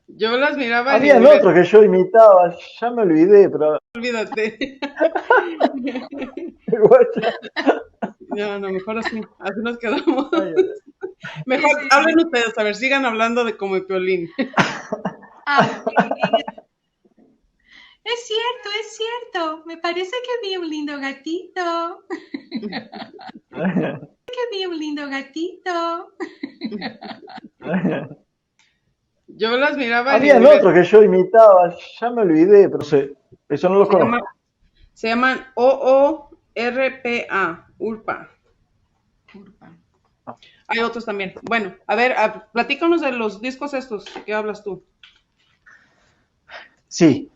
Yo las miraba en Habían inglés, otros que yo imitaba, ya me olvidé, pero olvídate. igual ya. Ya, no, mejor así nos quedamos. Ay, ay, Mejor Sí, sí, hablen sí. ustedes, a ver, sigan hablando de como el Piolín. Ah, ok. Es cierto, es cierto. Me parece que vi un lindo gatito. ay. Que vi un lindo gatito. Yo las miraba en Habían inglés. otros que yo imitaba, ya me olvidé, pero eso no los Se llama, conozco. se llaman OORPA, URPA. Curva. Hay otros también. Bueno, a ver, platícanos de los discos estos. ¿Qué hablas tú? Sí,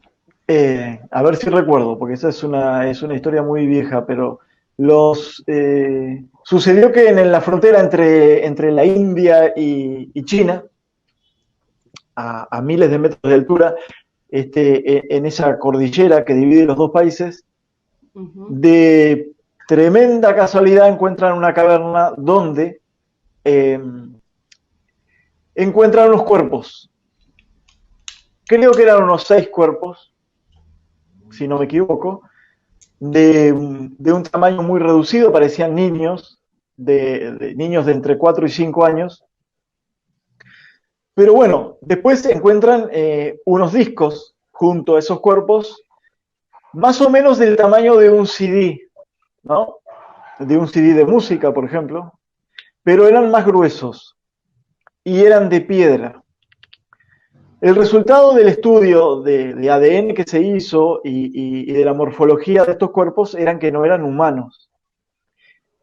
a ver si recuerdo, porque esa es una historia muy vieja, pero sucedió que en la frontera entre la India y China, a miles de metros de altura, en esa cordillera que divide los dos países, Ujú. de tremenda casualidad encuentran una caverna donde eh, encuentran unos cuerpos. Creo que eran unos 6 cuerpos, si no me equivoco, de un tamaño muy reducido, parecían niños, de niños de entre 4 y 5 años. Pero bueno, después se encuentran unos discos junto a esos cuerpos, más o menos del tamaño de un CD, ¿no? De un CD de música, por ejemplo, pero eran más gruesos y eran de piedra. El resultado del estudio de ADN que se hizo y de la morfología de estos cuerpos eran que no eran humanos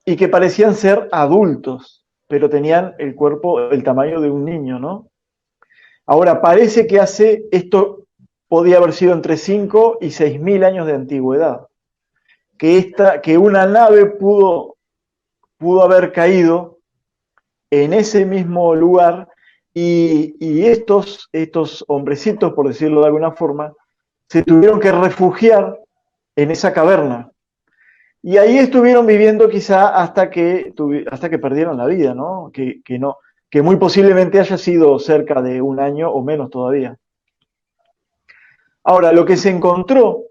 y que parecían ser adultos, pero tenían el cuerpo, el tamaño de un niño, ¿no? Ahora, parece que esto podía haber sido entre 5 y 6.000 años de antigüedad, que una nave pudo haber caído en ese mismo lugar y estos hombrecitos, por decirlo de alguna forma, se tuvieron que refugiar en esa caverna. Y ahí estuvieron viviendo quizá hasta que perdieron la vida, ¿no? No, que muy posiblemente haya sido cerca de un año o menos todavía. Ahora, lo que se encontró,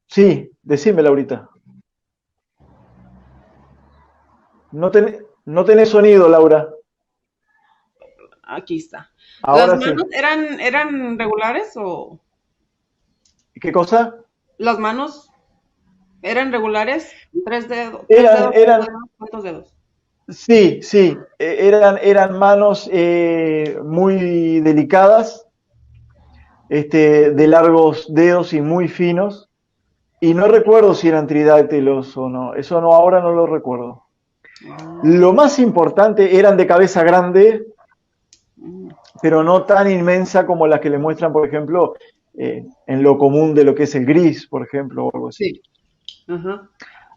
sí, decime, Laurita. No tenés sonido, Laura. Aquí está. ¿Las Ahora sí. manos eran regulares o ¿Qué cosa? las manos eran regulares? Tres Eran, dedos, eran, ¿cuántos dedos? sí, sí, eran manos muy delicadas, de largos dedos y muy finos, y no recuerdo si eran tridáctilos o no, eso no, ahora no lo recuerdo. Lo Ah, más importante eran de cabeza grande, mm, pero no tan inmensa como las que le muestran, por ejemplo, en lo común de lo que es el gris, por ejemplo, o algo así. sí, ajá.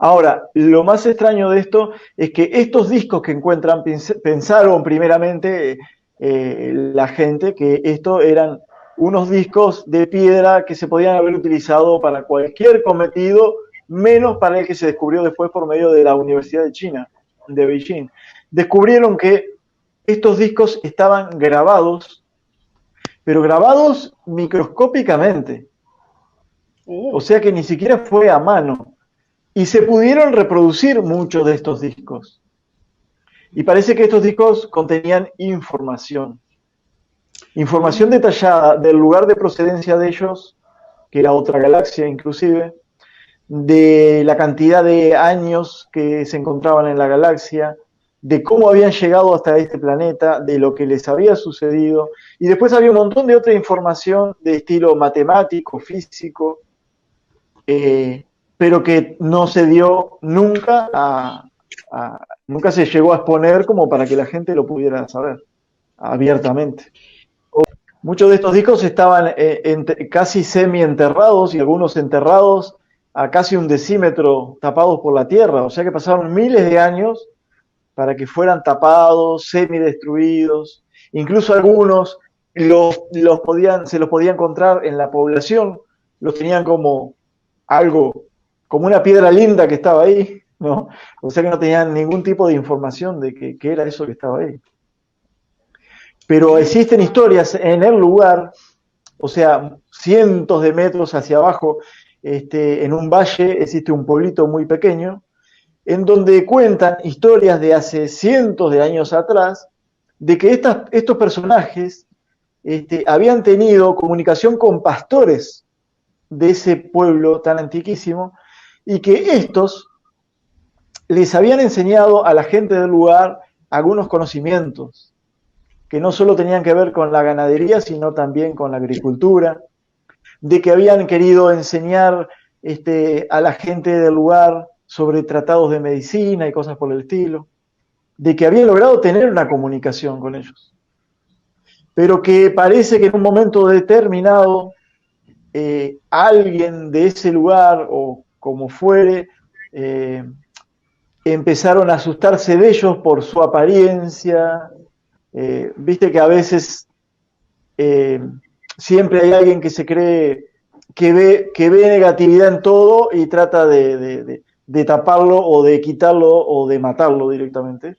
Ahora, lo más extraño de esto es que estos discos que encuentran, pensaron primeramente la gente que estos eran unos discos de piedra que se podían haber utilizado para cualquier cometido, menos para el que se descubrió después por medio de la Universidad de China, de Beijing. Descubrieron que estos discos estaban grabados, pero grabados microscópicamente, o Oh, sea que ni siquiera fue a mano. Y se pudieron reproducir muchos de estos discos. Y parece que estos discos contenían información oh, detallada del lugar de procedencia de ellos, que era otra galaxia inclusive, de la cantidad de años que se encontraban en la galaxia, de cómo habían llegado hasta este planeta, de lo que les había sucedido, y después había un montón de otra información de estilo matemático, físico, pero que no se dio nunca nunca se llegó a exponer como para que la gente lo pudiera saber abiertamente. Muchos de estos discos estaban casi semi-enterrados y algunos enterrados a casi un decímetro tapados por la tierra, o sea que pasaron miles de años para que fueran tapados, semi-destruidos, incluso algunos se los podía encontrar en la población, los tenían como algo, como una piedra linda que estaba ahí, ¿no? O sea que no tenían ningún tipo de información de qué era eso que estaba ahí. pero existen historias en el lugar, o sea, cientos de metros hacia abajo, en un valle existe un pueblito muy pequeño, en donde cuentan historias de hace cientos de años atrás, de que estos personajes habían tenido comunicación con pastores de ese pueblo tan antiquísimo, y que estos les habían enseñado a la gente del lugar algunos conocimientos, que no solo tenían que ver con la ganadería, sino también con la agricultura, de que habían querido enseñar a la gente del lugar sobre tratados de medicina y cosas por el estilo, de que habían logrado tener una comunicación con ellos, pero que parece que en un momento determinado alguien de ese lugar o como fuere, empezaron a asustarse de ellos por su apariencia. Viste que a veces siempre hay alguien que se cree que ve negatividad en todo y trata de taparlo o de quitarlo o de matarlo directamente.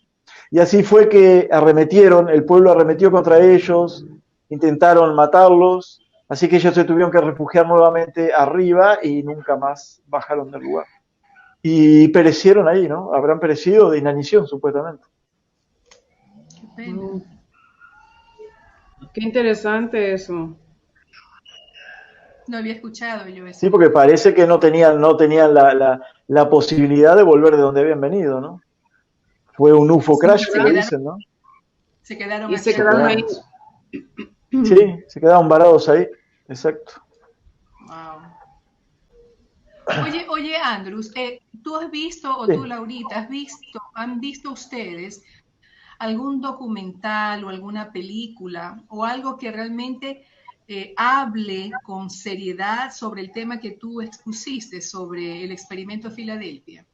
Y así fue que el pueblo arremetió contra ellos, intentaron matarlos, así que ellos se tuvieron que refugiar nuevamente arriba y nunca más bajaron del lugar. Y perecieron ahí, ¿no? Habrán perecido de inanición, supuestamente. Qué pena. Qué interesante eso. No había escuchado yo eso. Sí, porque parece que no tenían la posibilidad de volver de donde habían venido, ¿no? Fue un UFO crash, que le dicen, ¿no? Se quedaron Y aquí se quedaron ahí. Sí, se quedaron varados ahí, exacto. Wow. Oye, Andrews, ¿tú has visto, o Sí. tú, Laurita, han visto ustedes algún documental o alguna película o algo que realmente hable con seriedad sobre el tema que tú expusiste, sobre el experimento Filadelfia?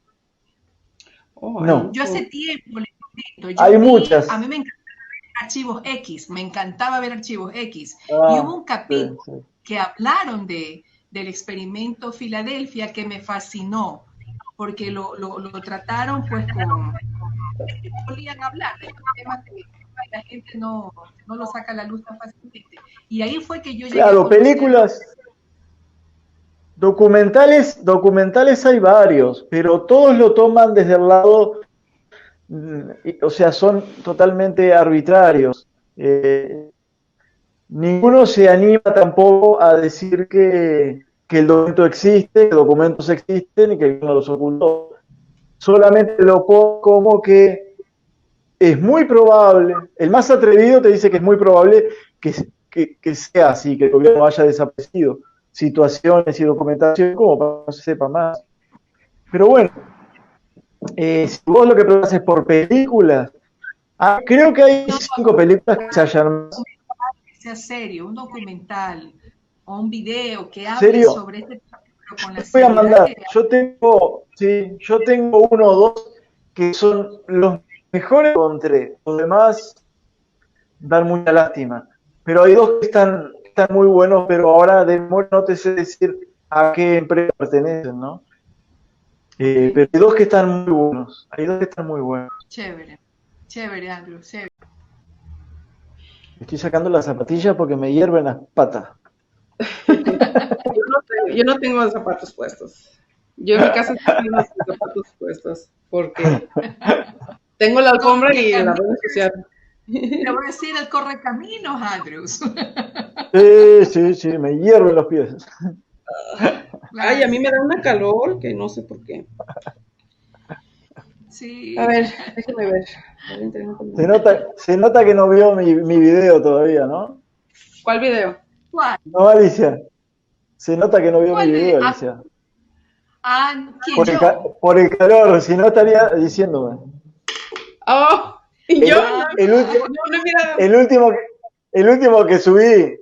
Oh, No. Yo hace tiempo les comento, Hay muchas. a mí me encantaba ver Archivos X, me encantaba ver Archivos X. Y Ah, hubo un capítulo sí. que hablaron del experimento Filadelfia que me fascinó, porque lo trataron pues con... solían hablar de estos temas que la gente no lo saca a la luz tan fácilmente. Y ahí fue que yo llegué a Claro, conocer... películas, documentales hay varios, pero todos lo toman desde el lado, o sea, son totalmente arbitrarios. Ninguno se anima tampoco a decir que el documento existe, que documentos existen y que uno los ocultó. Solamente lo pongo como que es muy probable, el más atrevido te dice que es muy probable que sea así, que el gobierno haya desaparecido situaciones y documentación como para que no se sepa más. Pero bueno, si vos lo que preguntás es por películas, creo que hay 5 películas que se hayan... Que sea serio, un documental o un video que hable ¿Serio? sobre este tema, pero con la Voy a seriedad mandar, que... yo tengo uno o dos que son los mejores que encontré, los demás dan mucha lástima, pero hay dos que están muy buenos, pero ahora de memoria no te sé decir a qué empresa pertenecen, ¿no? Pero hay dos que están muy buenos, Chévere, Andrew, chévere. Estoy sacando las zapatillas porque me hierven las patas. Yo no tengo zapatos puestos. Yo en mi casa no tengo los zapatos puestos porque tengo la alfombra y la voy a ensuciar. Te voy a decir el correcaminos, Andrews. Sí, me hierven los pies. Ay, a mí me da una calor que no sé por qué. Sí. A ver, déjame ver. Se nota que no vio mi video todavía, ¿no? ¿Cuál video? ¿Cuál? No, Alicia. Se nota que no vio mi video, Alicia. ¿Quién, yo? Por el calor, si no estaría diciéndome. Oh, y yo el último que subí,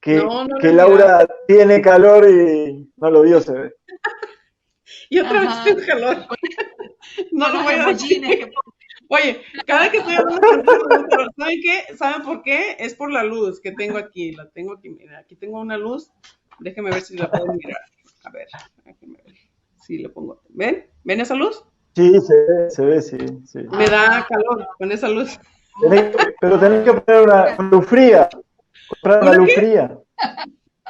que Laura tiene calor y no lo vio, se ve. Y otra vez tengo calor. No lo voy a decir. Oye, cada que estoy hablando con ¿saben qué? ¿Saben por qué? Es por la luz que tengo aquí. La tengo aquí, mira, aquí tengo una luz. Déjenme ver si la puedo mirar. A ver, déjenme ver. Sí, lo pongo. ¿Ven? ¿Ven esa luz? Sí, se ve, sí. Me da calor con esa luz. Pero tenés que poner una luz fría. Comprar una luz fría.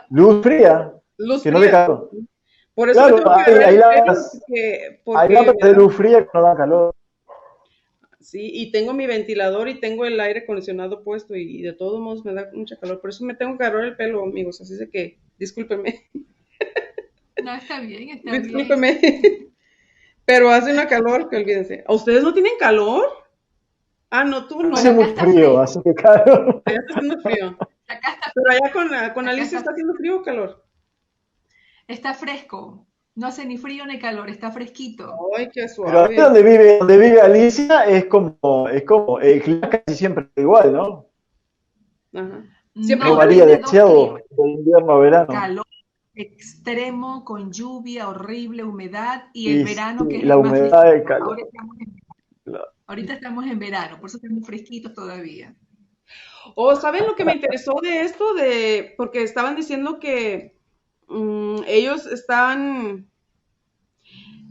Luz fría. Luz que fría. no dé calor. Por eso claro, me tengo que agarrar el pelo, hay lámparas de luz fría que no dan calor. Sí, y tengo mi ventilador y tengo el aire acondicionado puesto y de todos modos me da mucha calor. Por eso me tengo que agarrar el pelo, amigos. Así es que, discúlpenme. No, está bien, está discúlpenme. Bien. Pero hace una calor que olvídense. ¿A ustedes no tienen calor? Ah, no, tú no. Hace muy frío, así que claro. Allá está haciendo frío. Acá está. Pero allá con Alicia está haciendo frío o calor. Está fresco. No hace ni frío ni calor, está fresquito. Ay, qué suave. Pero donde vive Alicia es como el clima casi siempre igual, ¿no? Ajá. Siempre no varía demasiado de invierno a verano. Calor extremo, con lluvia horrible, humedad, y el verano sí, que es la humedad del calor. Ahorita estamos en verano, por eso estamos fresquitos todavía. ¿Saben lo que me interesó de esto? Porque estaban diciendo que ellos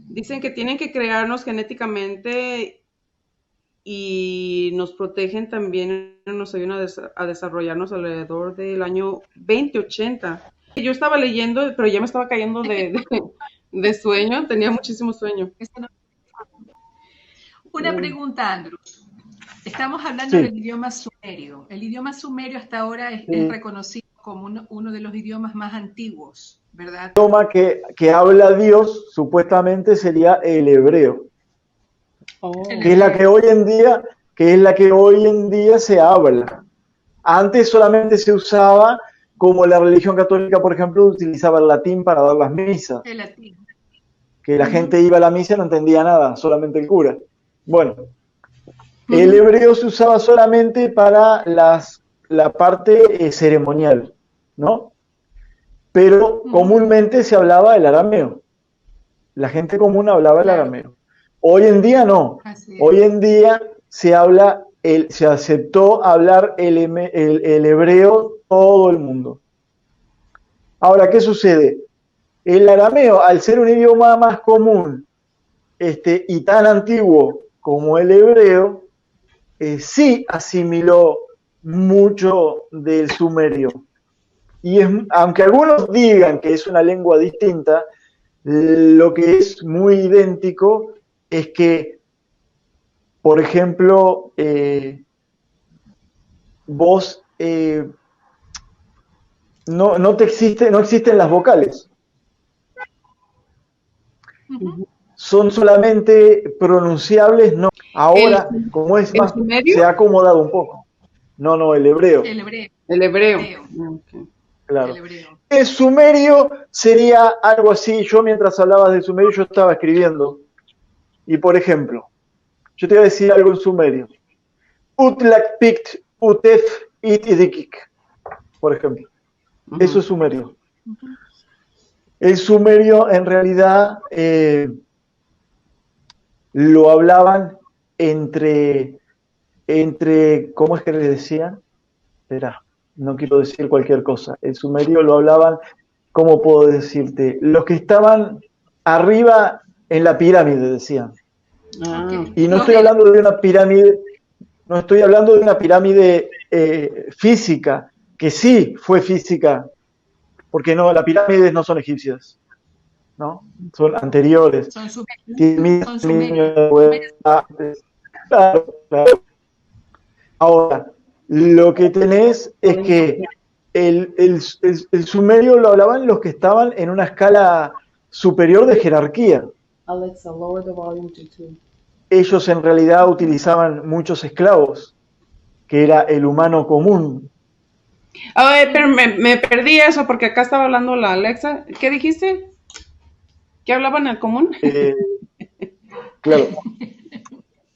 dicen que tienen que crearnos genéticamente y nos protegen también, nos ayudan a desarrollarnos alrededor del año 2080. Yo estaba leyendo, pero ya me estaba cayendo de sueño, tenía muchísimo sueño. Una pregunta, Andrus. Estamos hablando del idioma sumerio. El idioma sumerio hasta ahora es reconocido como uno de los idiomas más antiguos, ¿verdad? El idioma que habla Dios supuestamente sería el hebreo, que es la que hoy en día se habla. Antes solamente se usaba, como la religión católica, por ejemplo, utilizaba el latín para dar las misas. El latín. Que la gente iba a la misa y no entendía nada, solamente el cura. Bueno, el hebreo se usaba solamente para la parte ceremonial, ¿no? Pero comúnmente se hablaba el arameo. La gente común hablaba el arameo. Hoy en día no. Hoy en día se aceptó hablar el hebreo todo el mundo. Ahora, ¿qué sucede? El arameo, al ser un idioma más común y tan antiguo como el hebreo, sí asimiló mucho del sumerio. Y aunque algunos digan que es una lengua distinta, lo que es muy idéntico es que, por ejemplo, vos no existen las vocales. Son solamente pronunciables, no. Ahora, como es más, se ha acomodado un poco. No, el hebreo. El hebreo. El hebreo. Okay. Claro. El sumerio sería algo así. Yo mientras hablabas del sumerio, yo estaba escribiendo. Y por ejemplo, yo te voy a decir algo en sumerio. Utlak pikt utef it idikik. Por ejemplo. Eso es sumerio. El sumerio en realidad lo hablaban entre, ¿cómo es que le decían? Espera, no quiero decir cualquier cosa. El sumerio lo hablaban, ¿cómo puedo decirte? Los que estaban arriba en la pirámide, decían. Y no estoy hablando de una pirámide, no estoy hablando de una pirámide física, que sí fue física, porque no, las pirámides no son egipcias, ¿no? Son anteriores. Son sumerios. Claro. Ahora, lo que tenés es que el sumerio lo hablaban los que estaban en una escala superior de jerarquía. Alexa, lower the volume to 2. Ellos en realidad utilizaban muchos esclavos, que era el humano común. A ver, pero me perdí eso porque acá estaba hablando la Alexa. ¿Qué dijiste? ¿Qué hablaban al común? Claro.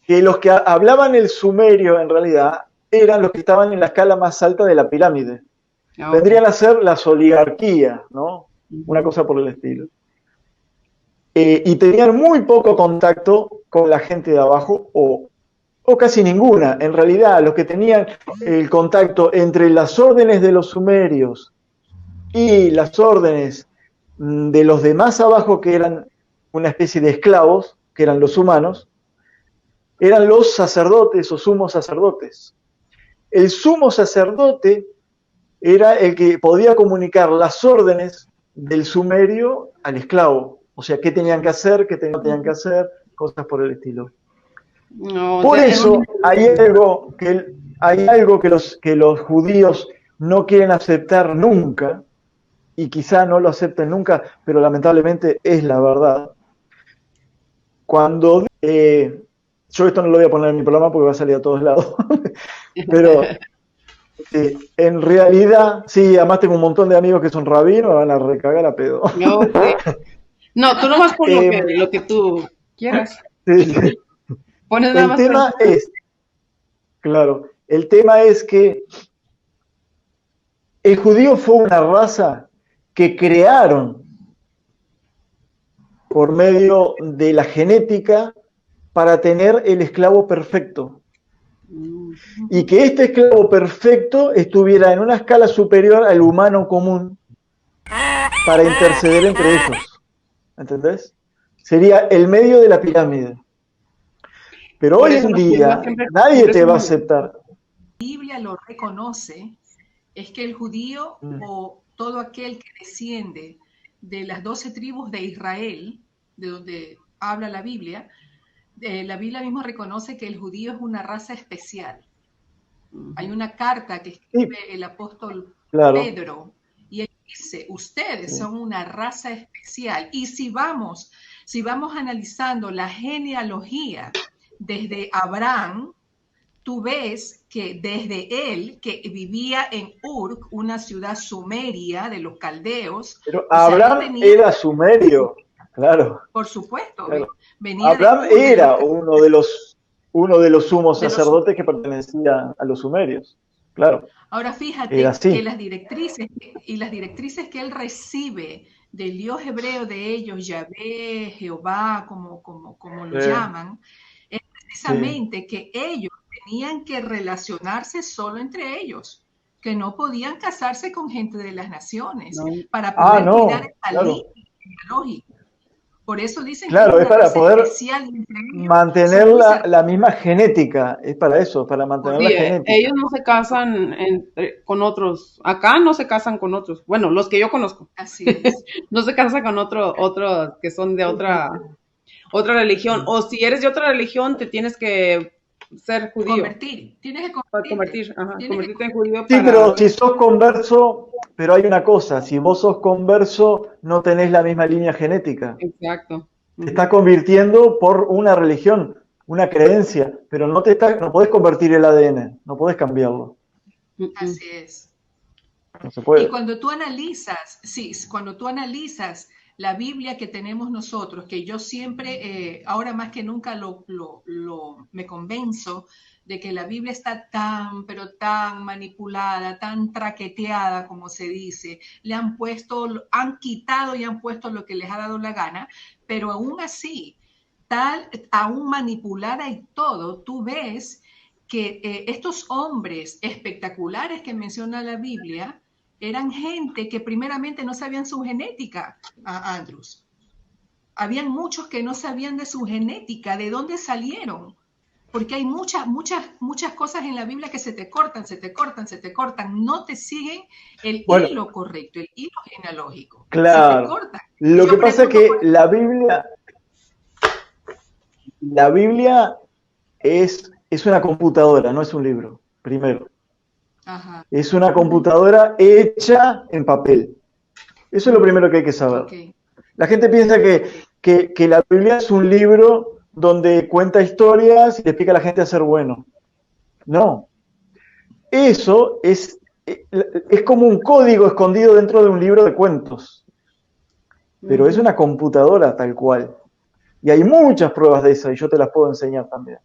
Que los que hablaban el sumerio en realidad eran los que estaban en la escala más alta de la pirámide. Vendrían a ser las oligarquías, ¿no? Una cosa por el estilo. Y tenían muy poco contacto con la gente de abajo o casi ninguna. En realidad, los que tenían el contacto entre las órdenes de los sumerios y las órdenes de los de más abajo, que eran una especie de esclavos, que eran los humanos, eran los sacerdotes o sumos sacerdotes. El sumo sacerdote era el que podía comunicar las órdenes del sumerio al esclavo. O sea, qué tenían que hacer, qué no tenían que hacer, cosas por el estilo. No, Por eso hay algo que los judíos no quieren aceptar nunca, y quizá no lo acepten nunca, pero lamentablemente es la verdad. Cuando yo esto no lo voy a poner en mi programa porque va a salir a todos lados, pero en realidad, sí, además tengo un montón de amigos que son rabinos, me van a recagar a pedo. No, no, tú nomás pon lo que tú quieras. Sí. Pones nada más. El tema es que el judío fue una raza que crearon por medio de la genética para tener el esclavo perfecto. Y que este esclavo perfecto estuviera en una escala superior al humano común para interceder entre ellos. ¿Entendés? Sería el medio de la pirámide. Pero hoy en día nadie te va a aceptar. La Biblia lo reconoce, es que el judío o todo aquel que desciende de las 12 tribus de Israel, de donde habla la Biblia mismo reconoce que el judío es una raza especial. Hay una carta que escribe el apóstol Pedro y él dice, ustedes son una raza especial. Y si vamos analizando la genealogía desde Abraham, tú ves que desde él, que vivía en Ur, una ciudad sumeria de los caldeos. Pero Abraham era sumerio, claro. Por supuesto. Claro. Abraham era uno de los sumos sacerdotes que pertenecía a los sumerios. Claro. Ahora fíjate que las directrices que él recibe del Dios hebreo de ellos, Yahvé, Jehová, como lo llaman, es precisamente que ellos tenían que relacionarse solo entre ellos, que no podían casarse con gente de las naciones para poder cuidar esta línea genealógica. Por eso dicen que es para poder mantener la misma genética, es para eso, para mantener la genética. Ellos no se casan con otros, acá no se casan con otros, bueno, los que yo conozco. Así es. No se casan con otros que son de otra religión, o si eres de otra religión te tienes que ser judío. Tienes que convertirte en judío. Sí, pero si sos converso, pero hay una cosa, si vos sos converso, no tenés la misma línea genética. Exacto. Te estás convirtiendo por una religión, una creencia, pero no podés convertir el ADN, no podés cambiarlo. Así es. No se puede. Y cuando tú analizas la Biblia que tenemos nosotros, que yo siempre, ahora más que nunca me convenzo de que la Biblia está pero tan manipulada, tan traqueteada, como se dice. Han quitado y han puesto lo que les ha dado la gana, pero aún así, aún manipulada y todo, tú ves que estos hombres espectaculares que menciona la Biblia, eran gente que primeramente no sabían su genética, Andrews. Habían muchos que no sabían de su genética, de dónde salieron. Porque hay muchas cosas en la Biblia que se te cortan, no te siguen el hilo correcto, el hilo genealógico. Claro. Se te cortan. Lo que pasa es que la Biblia es una computadora, no es un libro, primero. Ajá. Es una computadora hecha en papel. Eso es lo primero que hay que saber. Okay. La gente piensa que la Biblia es un libro donde cuenta historias y le explica a la gente a ser bueno. No. Eso es como un código escondido dentro de un libro de cuentos. Pero es una computadora tal cual. Y hay muchas pruebas de eso y yo te las puedo enseñar también.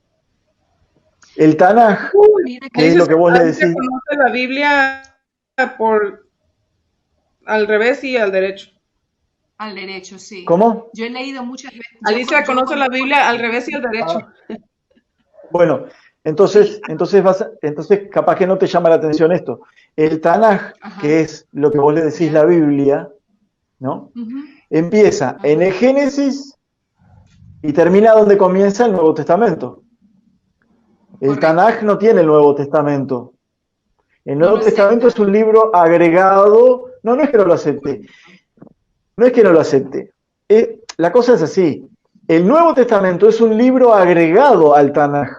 El Tanaj, que es lo que vos le decís. Se conoce la Biblia al revés y al derecho. Al derecho, sí. ¿Cómo? Yo he leído muchas veces. Alicia conoce la Biblia al revés y al derecho. Bueno, entonces capaz que no te llama la atención esto. El Tanaj, que es lo que vos le decís la Biblia, ¿no? Empieza en el Génesis y termina donde comienza el Nuevo Testamento. El Tanaj no tiene el Nuevo Testamento. El Nuevo Testamento es un libro agregado. No, no es que no lo acepte. No es que no lo acepte. La cosa es así. El Nuevo Testamento es un libro agregado al Tanaj.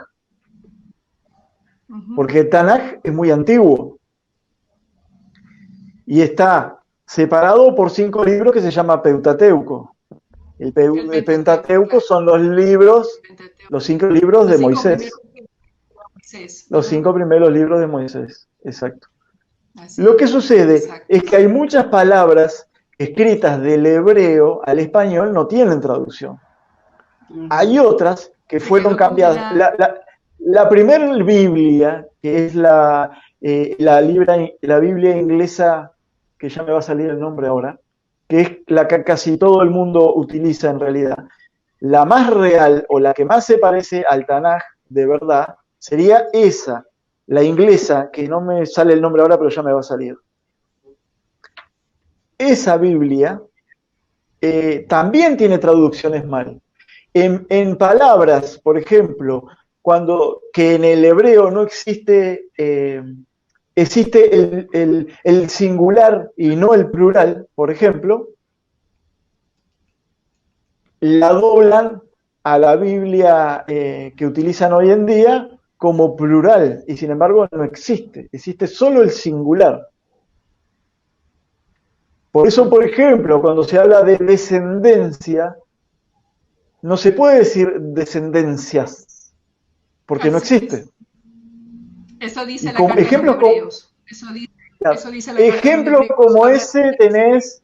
Porque el Tanaj es muy antiguo. Y está separado por 5 libros que se llama Pentateuco. El Pentateuco son los libros, los 5 libros de Moisés. Los 5 primeros libros de Moisés, exacto. Lo que sucede es que hay muchas palabras escritas del hebreo al español no tienen traducción. Hay otras que fueron cambiadas. La primera Biblia, que es la Biblia inglesa, que ya me va a salir el nombre ahora, que es la que casi todo el mundo utiliza en realidad, la más real o la que más se parece al Tanaj de verdad, sería esa, la inglesa, que no me sale el nombre ahora, pero ya me va a salir. Esa Biblia también tiene traducciones mal. En palabras, por ejemplo, que en el hebreo no existe, existe el singular y no el plural, por ejemplo, la doblan a la Biblia que utilizan hoy en día como plural, y sin embargo no existe, existe solo el singular. Por eso, por ejemplo, cuando se habla de descendencia, no se puede decir descendencias, porque no existe. Eso dice la carta de los Hebreos. Eso dice la ejemplos como ese tenés,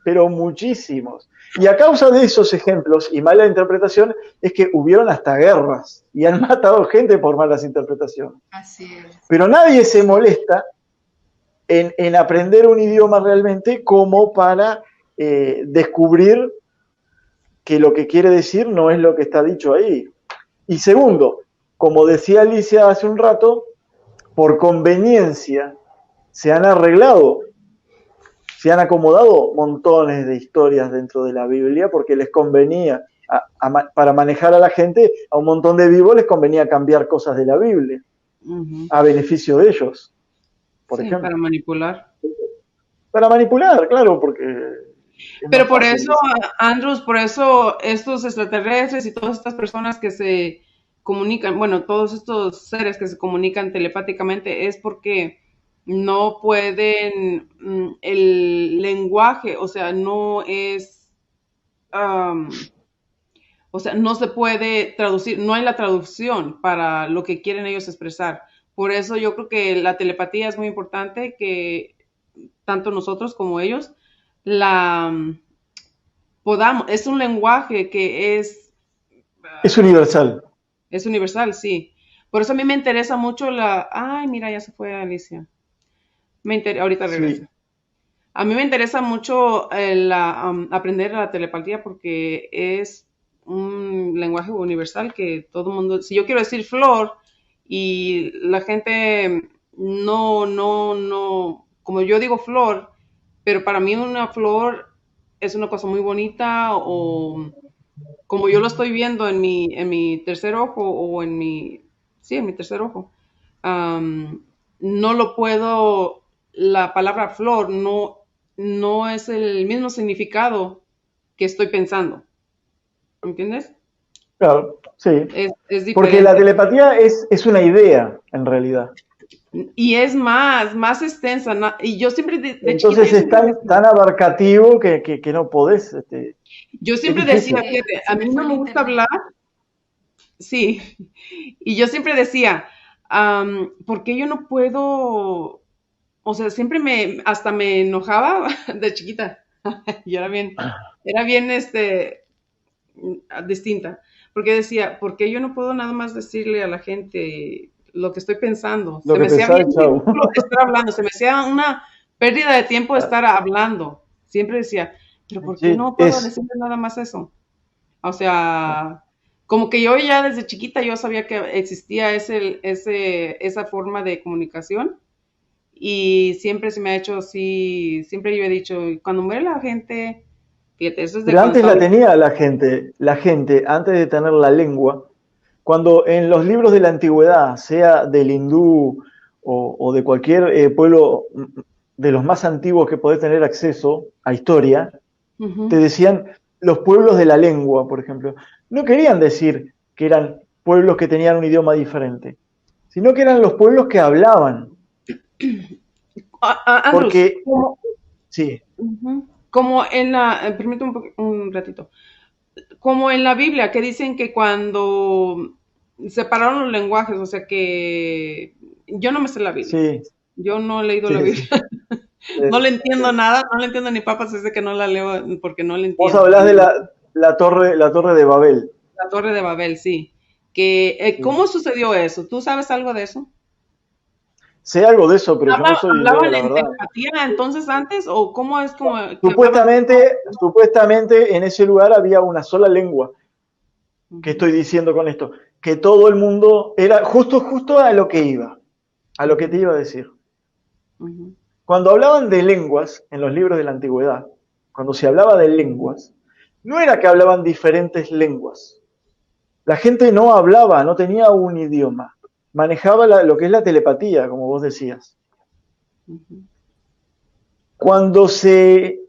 pero muchísimos. Y a causa de esos ejemplos y mala interpretación es que hubieron hasta guerras y han matado gente por malas interpretaciones. Así es. Pero nadie se molesta en aprender un idioma realmente como para descubrir que lo que quiere decir no es lo que está dicho ahí. Y segundo, como decía Alicia hace un rato, por conveniencia se han arreglado, se han acomodado montones de historias dentro de la Biblia porque les convenía, para manejar a la gente, a un montón de vivos les convenía cambiar cosas de la Biblia, a beneficio de ellos, por ejemplo. Para manipular. Para manipular, claro, porque... Pero por eso, Andrews, por eso estos extraterrestres y todas estas personas que se comunican, bueno, todos estos seres que se comunican telepáticamente, es porque no pueden, el lenguaje, o sea, no es, o sea, no se puede traducir, no hay la traducción para lo que quieren ellos expresar. Por eso yo creo que la telepatía es muy importante, que tanto nosotros como ellos la podamos, es un lenguaje que es universal. Es universal, sí. Por eso a mí me interesa mucho ay, mira, ya se fue Alicia. Ahorita regresa. Sí. A mí me interesa mucho aprender la telepatía porque es un lenguaje universal que todo el mundo, si yo quiero decir flor y la gente no, como yo digo flor, pero para mí una flor es una cosa muy bonita, o como yo lo estoy viendo en mi tercer ojo, o en mi tercer ojo, no lo puedo, la palabra flor no es el mismo significado que estoy pensando. ¿Entiendes? Claro, sí. Es diferente. Porque la telepatía es una idea, en realidad. Y es más extensa. Y yo siempre entonces es tan abarcativo que no podés. Yo siempre decía, fíjate, a mí no me gusta hablar. Sí. Y yo siempre decía, ¿por qué yo no puedo? O sea, siempre hasta me enojaba de chiquita. Yo era bien distinta. Porque decía, ¿por qué yo no puedo nada más decirle a la gente lo que estoy pensando? Se me hacía bien estar hablando, se me hacía una pérdida de tiempo estar hablando. Siempre decía, pero ¿por qué no puedo decirle nada más eso? O sea, como que yo ya desde chiquita yo sabía que existía esa forma de comunicación, y siempre se me ha hecho así, siempre yo he dicho, cuando muere la gente, fíjate, eso es de... Pero antes la tenía la gente, antes de tener la lengua, cuando en los libros de la antigüedad, sea del hindú o de cualquier pueblo de los más antiguos que podés tener acceso a historia, te decían los pueblos de la lengua, por ejemplo. No querían decir que eran pueblos que tenían un idioma diferente, sino que eran los pueblos que hablaban. Porque, sí. Como en la, permítame un ratito, como en la Biblia, que dicen que cuando separaron los lenguajes, o sea que yo no me sé la Biblia. Sí. Yo no he leído la Biblia. No le entiendo nada, no le entiendo ni papas, es de que no la leo porque no le entiendo. Vos hablás de la torre de Babel. La Torre de Babel, sí. Que, ¿cómo sucedió eso? ¿Tú sabes algo de eso? Sé algo de eso, pero yo no soy ¿Hablaban la en verdad. telepatía entonces antes? ¿O cómo es como...? Supuestamente en ese lugar había una sola lengua. ¿Qué estoy diciendo con esto? Que todo el mundo era justo a lo que iba, a lo que te iba a decir. Cuando hablaban de lenguas en los libros de la antigüedad, cuando se hablaba de lenguas, no era que hablaban diferentes lenguas. La gente no hablaba, no tenía un idioma. Manejaba lo que es la telepatía, como vos decías. Cuando se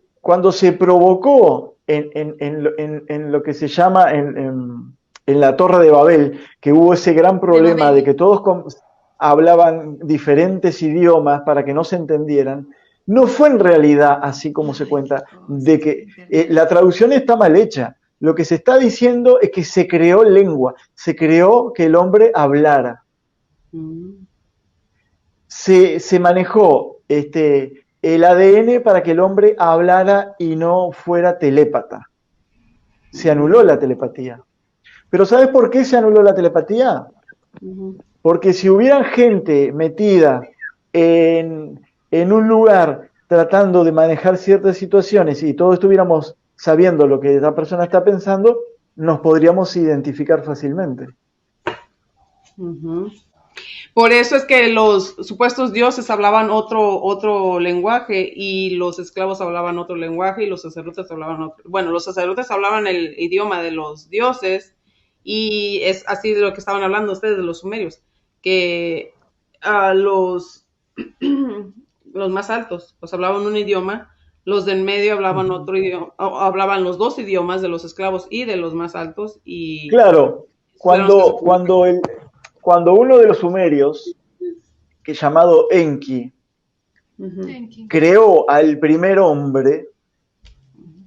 provocó en lo que se llama en la Torre de Babel, que hubo ese gran problema de que todos hablaban diferentes idiomas para que no se entendieran, no fue en realidad así como se cuenta, de que la traducción está mal hecha. Lo que se está diciendo es que se creó lengua, se creó que el hombre hablara. Se manejó el ADN para que el hombre hablara y no fuera telépata. Se anuló la telepatía. Pero ¿sabes por qué se anuló la telepatía? Porque si hubiera gente metida en un lugar tratando de manejar ciertas situaciones y todos estuviéramos sabiendo lo que esa persona está pensando, nos podríamos identificar fácilmente. Por eso es que los supuestos dioses hablaban otro lenguaje y los esclavos hablaban otro lenguaje y los sacerdotes hablaban otro. Bueno, los sacerdotes hablaban el idioma de los dioses y es así de lo que estaban hablando ustedes de los sumerios, que los más altos pues hablaban un idioma, los del medio hablaban otro idioma, hablaban los dos idiomas de los esclavos y de los más altos y claro, cuando uno de los sumerios, que es llamado Enki, creó al primer hombre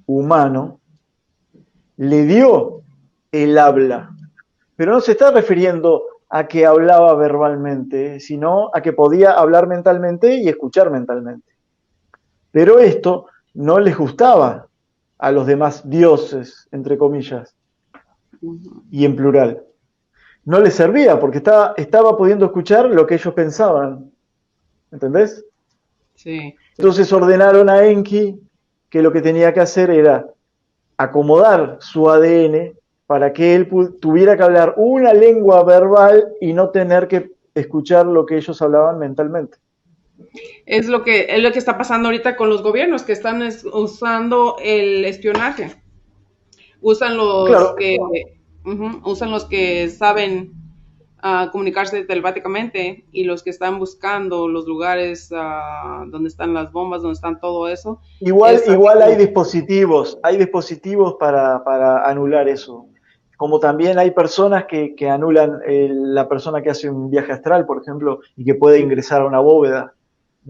humano, le dio el habla, pero no se está refiriendo a que hablaba verbalmente, sino a que podía hablar mentalmente y escuchar mentalmente. Pero esto no les gustaba a los demás dioses, entre comillas, y en plural. No les servía porque estaba pudiendo escuchar lo que ellos pensaban. ¿Entendés? Sí. Entonces ordenaron a Enki que lo que tenía que hacer era acomodar su ADN para que él tuviera que hablar una lengua verbal y no tener que escuchar lo que ellos hablaban mentalmente. Es lo que está pasando ahorita con los gobiernos que están usando el espionaje. Usan los que saben comunicarse telepáticamente y los que están buscando los lugares donde están las bombas, donde están todo eso. Igual hay dispositivos para anular eso. Como también hay personas que anulan la persona que hace un viaje astral, por ejemplo, y que puede ingresar a una bóveda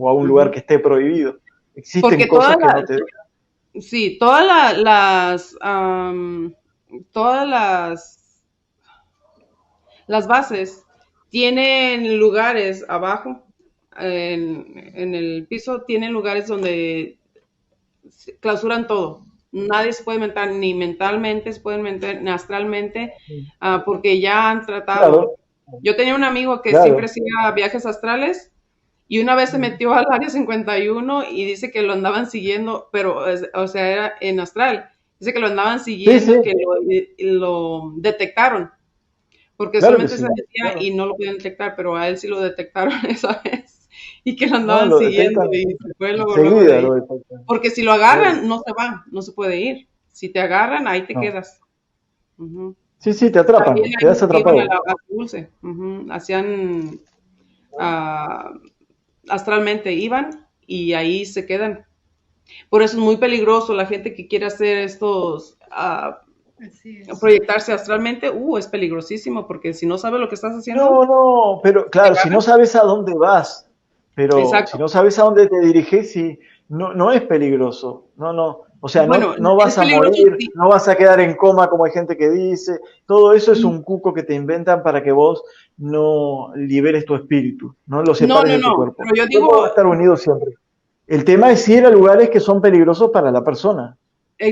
o a un lugar que esté prohibido. Existen porque cosas que no te dejan. Sí, todas las bases tienen lugares abajo, en el piso, tienen lugares donde clausuran todo. Nadie se puede mentar, ni mentalmente, se pueden mentar, ni astralmente, porque ya han tratado. Claro. Yo tenía un amigo que siempre hacía viajes astrales y una vez se metió al área 51 y dice que lo andaban siguiendo, pero, o sea, era en astral. Dice que lo andaban siguiendo, que lo detectaron. Porque solamente se decía y no lo podían detectar, pero a él sí lo detectaron esa vez. Y que lo andaban siguiendo y se fue luego de ahí. Porque si lo agarran, no se va, no se puede ir. Si te agarran, ahí te quedas. Sí, sí, te atrapan, También quedas ahí iban a atrapado. la base dulce. Hacían ah, astralmente, iban y ahí se quedan. Por eso es muy peligroso la gente que quiere hacer estos, Así es. proyectarse astralmente, es peligrosísimo porque si no sabes lo que estás haciendo, No, no, pero te claro, si no agarran. sabes a dónde vas, pero si Exacto. no sabes a dónde te diriges, sí, no, no es peligroso. No, no. O sea, no, Bueno, no es vas a peligroso morir, sí. no vas a quedar en coma como hay gente que dice. Todo eso es un cuco que te inventan para que vos no liberes tu espíritu, no lo No, separes no, de tu no, cuerpo. pero yo Tu cuerpo va a digo, estar unido siempre. El tema es ir a lugares que son peligrosos para la persona.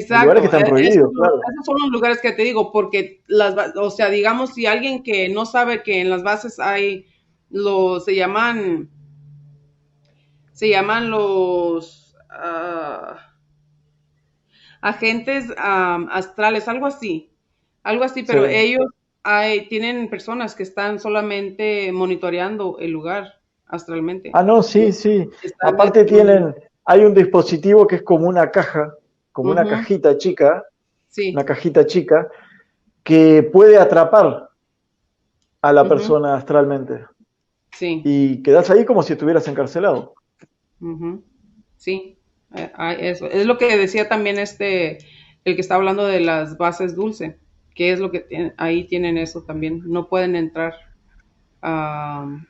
Hay lugares que exacto, están prohibidos, claro. esos son los lugares que te digo, porque o sea, digamos, si alguien que no sabe que en las bases hay, se llaman los agentes astrales, algo así, Sí. pero ellos tienen personas que están solamente monitoreando el lugar astralmente. Ah, no, sí, sí. Están, Aparte hay un dispositivo que es como una caja, como ujú, una sí, cajita chica, que puede atrapar a la ujú, persona astralmente. sí. Y quedas ahí como si estuvieras encarcelado. Ujú. Sí, eso. Es lo que decía también el que está hablando de las bases dulce, que es lo que ahí tienen eso también. No pueden entrar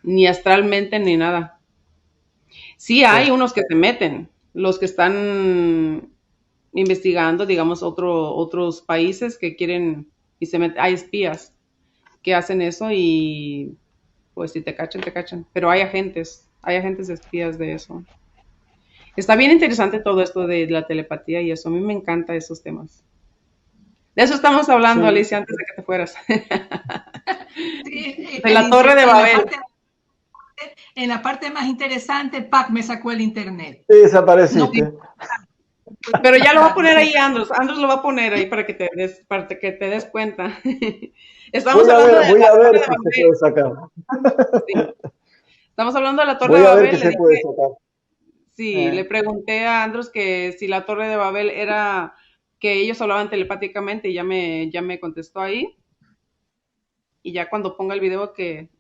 ni astralmente ni nada. Sí Sí. hay unos que se meten, los que están investigando, digamos, otros países que quieren y se meten, hay espías que hacen eso y pues si te cachan, te cachan. Pero hay agentes espías de eso. Está bien interesante todo esto de la telepatía y eso. A mí me encantan esos temas. De eso estamos hablando, Sí, Alicia, antes de que te fueras. Sí, De la Torre de Babel. en la parte más interesante, Pac me sacó el internet. No desapareciste. Pero ya lo va a poner sí. ahí, Andros. Andros lo va a poner ahí para que te des cuenta. Estamos Voy a hablando ver, de voy la a Torre ver de si se Babel. puede sacar. Sí. Estamos hablando de la Torre de Voy a ver qué Babel. Le se puede dije, sacar. sí, le Eh, pregunté a Andros que si la Torre de Babel era que ellos hablaban telepáticamente y ya me contestó ahí. Y ya cuando ponga el video que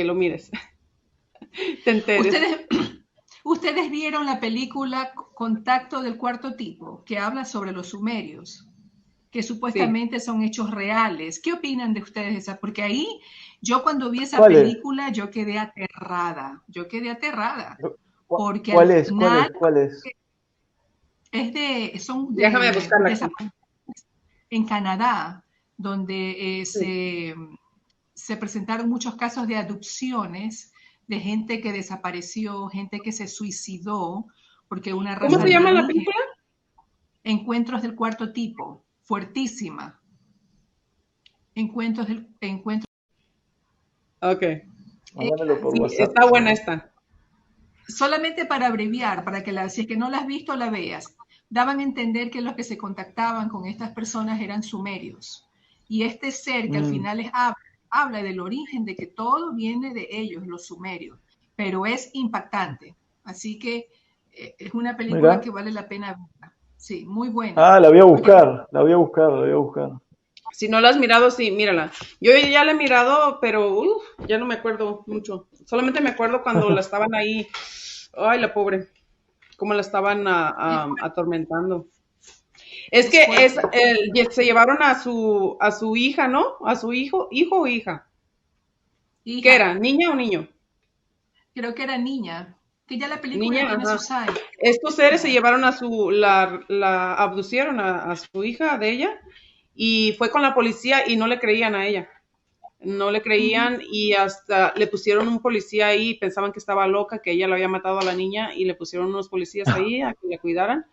lo mires, te enteres. Ustedes, ustedes vieron la película Contacto del Cuarto Tipo, que habla sobre los sumerios, que Sí. supuestamente son hechos reales. ¿Qué opinan de ustedes de esa? Porque ahí yo cuando vi esa ¿Cuál es? película yo quedé aterrada, porque al ¿Cuál es? ¿Cuál es? final ¿Cuál es? son Déjame buscarla aquí. en Canadá, donde Sí. se presentaron muchos casos de abducciones de gente que desapareció, gente que se suicidó, porque una ¿Cómo raza se llama la alienígena, película? encuentros del cuarto tipo, fuertísima, encuentros. Ok. Mándamelo por Sí, WhatsApp. está buena esta. Solamente para abreviar, para que si es que no la has visto, la veas. Daban a entender que los que se contactaban con estas personas eran sumerios. Y este ser que al Mm, final habla del origen de que todo viene de ellos, los sumerios, pero es impactante. Así que es una película mira. que vale la pena verla. Sí, muy buena. Ah, la voy a Porque buscar, la voy a buscar, la voy a buscar. Si no la has mirado, sí, mírala. Yo ya la he mirado, pero ya no me acuerdo mucho. Solamente me acuerdo cuando la estaban ahí. Ay, la pobre. Cómo la estaban es, atormentando. Es es que fuerte. se llevaron a su hija, ¿no? A su hijo o hija. ¿Qué Hija, era? ¿Niña o niño? creo que era niña, que ya la película Niña, tiene ajá. sus años. Estos seres se Ya. llevaron la abducieron a su hija de ella y fue con la policía y no le creían a ella. No le Ujú. creían y hasta le pusieron un policía ahí, pensaban que estaba loca, que ella lo había matado a la niña y le pusieron unos policías ahí a que la cuidaran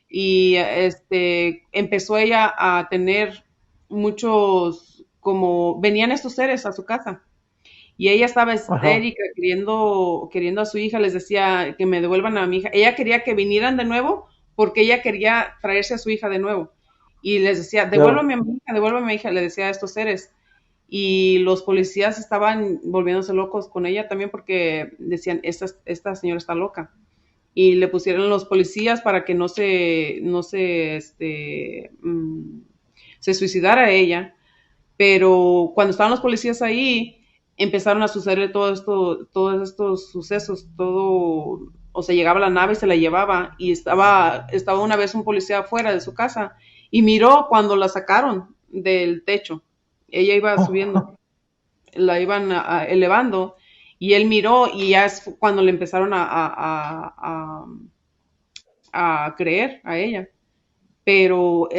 y empezó ella a tener muchos, como venían estos seres a su casa y ella estaba Ajá. histérica, queriendo a su hija, les decía que me devuelvan a mi hija. Ella quería que vinieran de nuevo porque ella quería traerse a su hija de nuevo. Y les decía, Claro. devuélvame a mi hija, le decía a estos seres. Y los policías estaban volviéndose locos con ella también porque decían, esta señora está loca. Y le pusieron los policías para que no se suicidara ella pero cuando estaban los policías ahí, empezaron a suceder todos estos sucesos, o sea, llegaba la nave y se la llevaba, y estaba una vez un policía afuera de su casa, y miró cuando la sacaron del techo. Ella iba subiendo, la iban elevando, y él miró, y ya es cuando le empezaron a creer a ella. Pero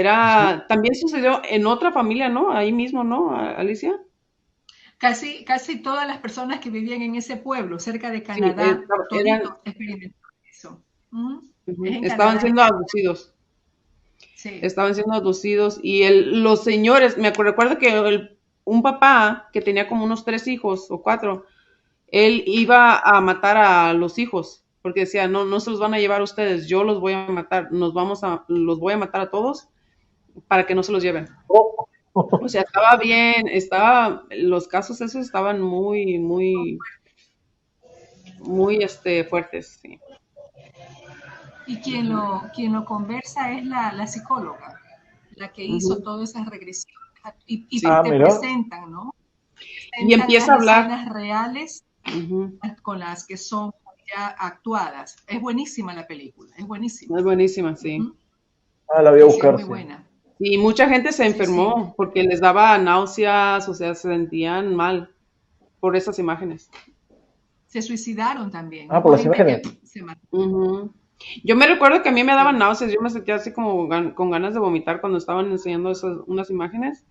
también sucedió en otra familia, ¿no? Ahí mismo, ¿no, Alicia? Casi todas las personas que vivían en ese pueblo, cerca de Canadá, toditos experimentaron eso. Estaban siendo abducidos. Sí. Estaban siendo abducidos y los señores, recuerdo que un papá que tenía como unos 3 hijos o 4, él iba a matar a los hijos porque decía, no se los van a llevar ustedes, yo los voy a matar, los voy a matar a todos para que no se los lleven. O sea, estaba bien, los casos esos estaban muy fuertes, sí. Y quien lo conversa es la psicóloga, la que hizo todas esas regresiones. Y te presentan, ¿no? Y empieza a hablar. Escenas reales con las que son ya actuadas. Es buenísima la película, es buenísima. Es buenísima, sí. La voy a buscar. Es muy buena. Y mucha gente se enfermó porque les daba náuseas, o sea, se sentían mal por esas imágenes. Se suicidaron también. Por las imágenes. Yo me recuerdo que a mí me daban náuseas, yo me sentía así como con ganas de vomitar cuando estaban enseñando unas imágenes.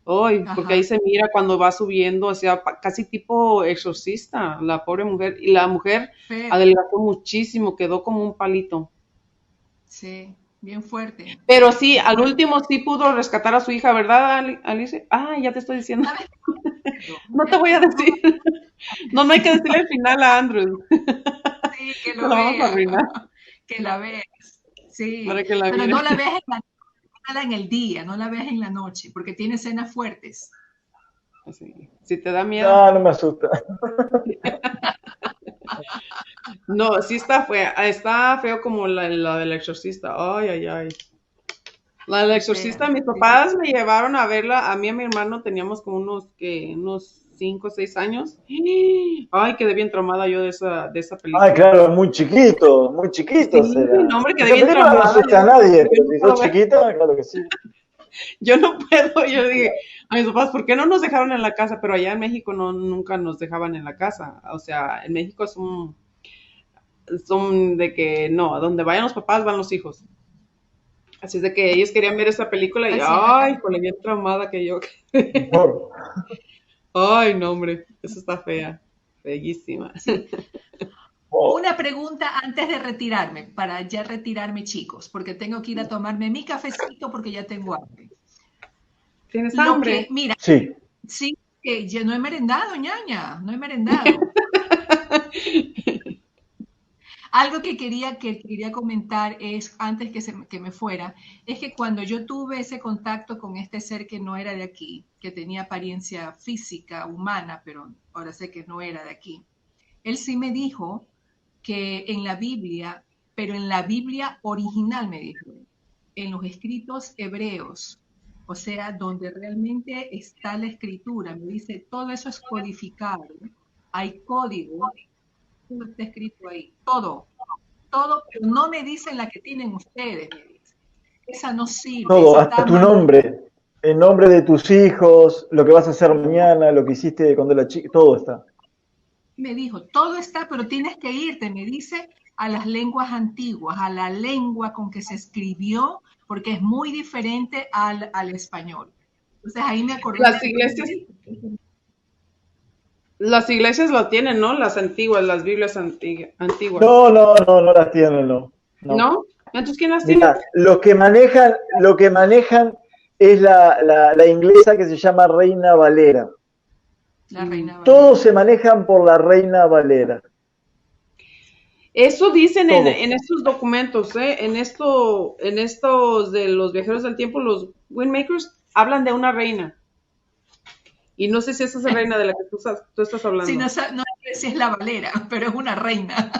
Porque ahí se mira cuando va subiendo, o sea, casi tipo exorcista, la pobre mujer. Y la mujer adelgazó muchísimo, quedó como un palito. Sí, bien fuerte. Pero sí, al último sí pudo rescatar a su hija, ¿verdad, Alice? Ya te estoy diciendo. No te voy a decir. No hay que decirle el final a Andrew. Sí, que lo veas. Que la veas. Sí, pero no la veas en el día, no la veas en la noche, porque tiene escenas fuertes. Sí. Si te da miedo. No me asusta. No, sí está feo como la del exorcista. Ay. La del exorcista, mis papás me llevaron a verla, a mí y a mi hermano teníamos como unos 5 o 6 años. Ay, quedé bien traumada yo de esa película. Claro, muy chiquito. Sí, no, hombre, quedé bien traumada. No asusta a nadie, pero si sos chiquita, claro que sí. Yo no puedo, yo dije a mis papás, ¿por qué no nos dejaron en la casa? Pero allá en México nunca nos dejaban en la casa. O sea, en México son de que no, a donde vayan los papás van los hijos. Así es de que ellos querían ver esa película y con la bien traumada que yo. Ay, no, hombre, eso está fea, bellísima. Sí. Una pregunta antes de retirarme, para ya retirarme, chicos, porque tengo que ir a tomarme mi cafecito porque ya tengo hambre. ¿Tienes hambre? Mira, sí, que yo no he merendado, ñaña, no he merendado. Algo que quería comentar es, antes que me fuera, es que cuando yo tuve ese contacto con este ser que no era de aquí, que tenía apariencia física, humana, pero ahora sé que no era de aquí, él sí me dijo que en la Biblia, pero en la Biblia original me dijo, en los escritos hebreos, o sea, donde realmente está la escritura, me dice, todo eso es codificado, hay código, todo está escrito ahí, todo, pero no me dicen la que tienen ustedes, me dicen. Esa no sirve. Todo, hasta tu nombre, el nombre de tus hijos, lo que vas a hacer mañana, lo que hiciste cuando era chica, todo está. Me dijo, todo está, pero tienes que irte, me dice, a las lenguas antiguas, a la lengua con que se escribió, porque es muy diferente al español. Entonces ahí me acordé. Las iglesias lo tienen, ¿no? Las antiguas, las Biblias antiguas. No las tienen, no. ¿No? Entonces, ¿quién las tiene? Lo que manejan es la inglesa que se llama Reina Valera. La Reina Valera. Todos se manejan por la Reina Valera. Eso dicen en estos documentos, en estos de los viajeros del tiempo, los Windmakers, hablan de una reina. Y no sé si esa es la reina de la que tú estás hablando. Sí, no sé si es la Valera, pero es una reina.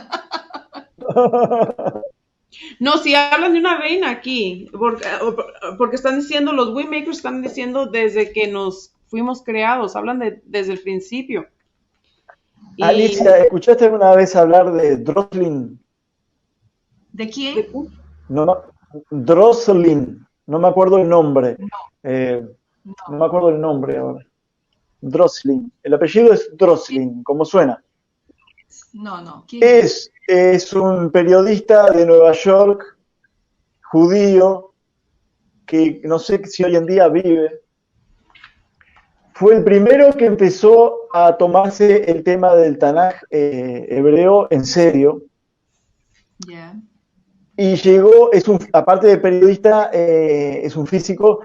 No, si hablan de una reina aquí, porque están diciendo, los Windmakers están diciendo desde que nos fuimos creados, hablan desde el principio. Alicia, ¿escuchaste alguna vez hablar de Droslin? ¿De quién? No, Droslin, no me acuerdo el nombre. No me acuerdo el nombre ahora. Droslin, el apellido es Droslin, como suena. No. ¿Quién es un periodista de Nueva York, judío, que no sé si hoy en día vive. Fue el primero que empezó a tomarse el tema del Tanaj hebreo en serio. Yeah. Y llegó, aparte de periodista, es un físico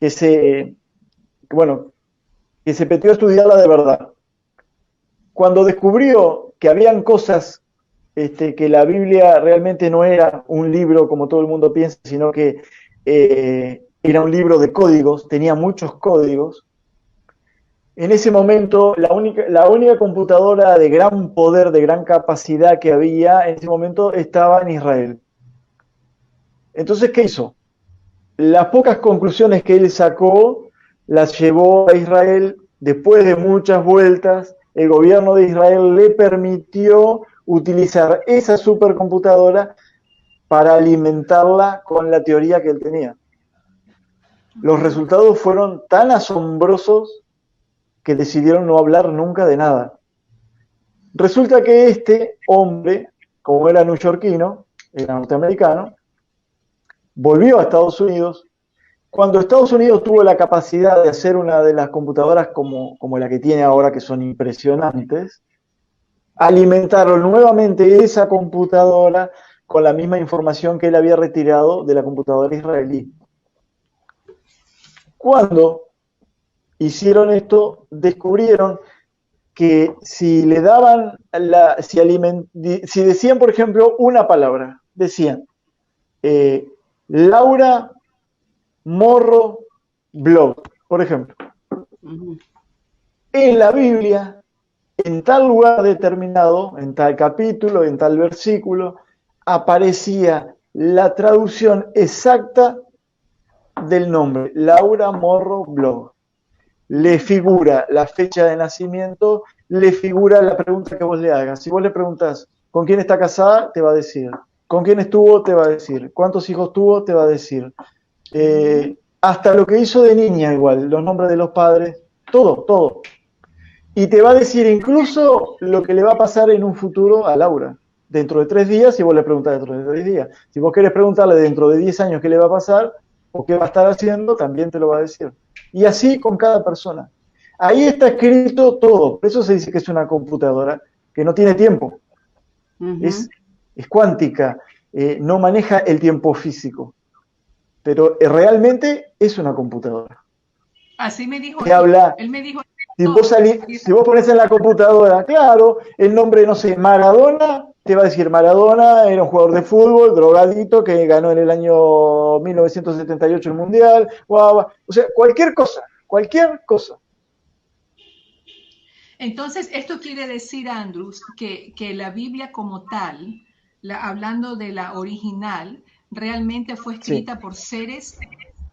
que se metió a estudiarla de verdad. Cuando descubrió que habían cosas que la Biblia realmente no era un libro como todo el mundo piensa, sino que era un libro de códigos, tenía muchos códigos. En ese momento, la única computadora de gran poder, de gran capacidad que había en ese momento estaba en Israel. Entonces, ¿qué hizo? Las pocas conclusiones que él sacó las llevó a Israel. Después de muchas vueltas, el gobierno de Israel le permitió utilizar esa supercomputadora para alimentarla con la teoría que él tenía. Los resultados fueron tan asombrosos que decidieron no hablar nunca de nada. Resulta que este hombre, como era neoyorquino, era norteamericano, volvió a Estados Unidos. Cuando Estados Unidos tuvo la capacidad de hacer una de las computadoras como la que tiene ahora, que son impresionantes, alimentaron nuevamente esa computadora con la misma información que él había retirado de la computadora israelí. Cuando hicieron esto, descubrieron que si le daban, si decían, por ejemplo, una palabra, decían Laura Morro Blog, por ejemplo. En la Biblia, en tal lugar determinado, en tal capítulo, en tal versículo, aparecía la traducción exacta del nombre, Laura Morro Blog. Le figura la fecha de nacimiento, le figura la pregunta que vos le hagas. Si vos le preguntás ¿con quién está casada? Te va a decir. ¿Con quién estuvo? Te va a decir. ¿Cuántos hijos tuvo? Te va a decir. Hasta lo que hizo de niña igual, los nombres de los padres, todo. Y te va a decir incluso lo que le va a pasar en un futuro a Laura. Dentro de 3 días, si vos le preguntás dentro de 3 días. Si vos querés preguntarle dentro de 10 años qué le va a pasar o qué va a estar haciendo, también te lo va a decir. Y así con cada persona. Ahí está escrito todo. Por eso se dice que es una computadora que no tiene tiempo. Es cuántica, no maneja el tiempo físico. Pero realmente es una computadora. Así me dijo él me dijo, si vos pones en la computadora, claro, el nombre, no sé, Maradona, te va a decir Maradona, era un jugador de fútbol, drogadito, que ganó en el año 1978 el Mundial, o sea, cualquier cosa. Entonces, esto quiere decir, Andrews, que la Biblia como tal, hablando de la original, realmente fue escrita por seres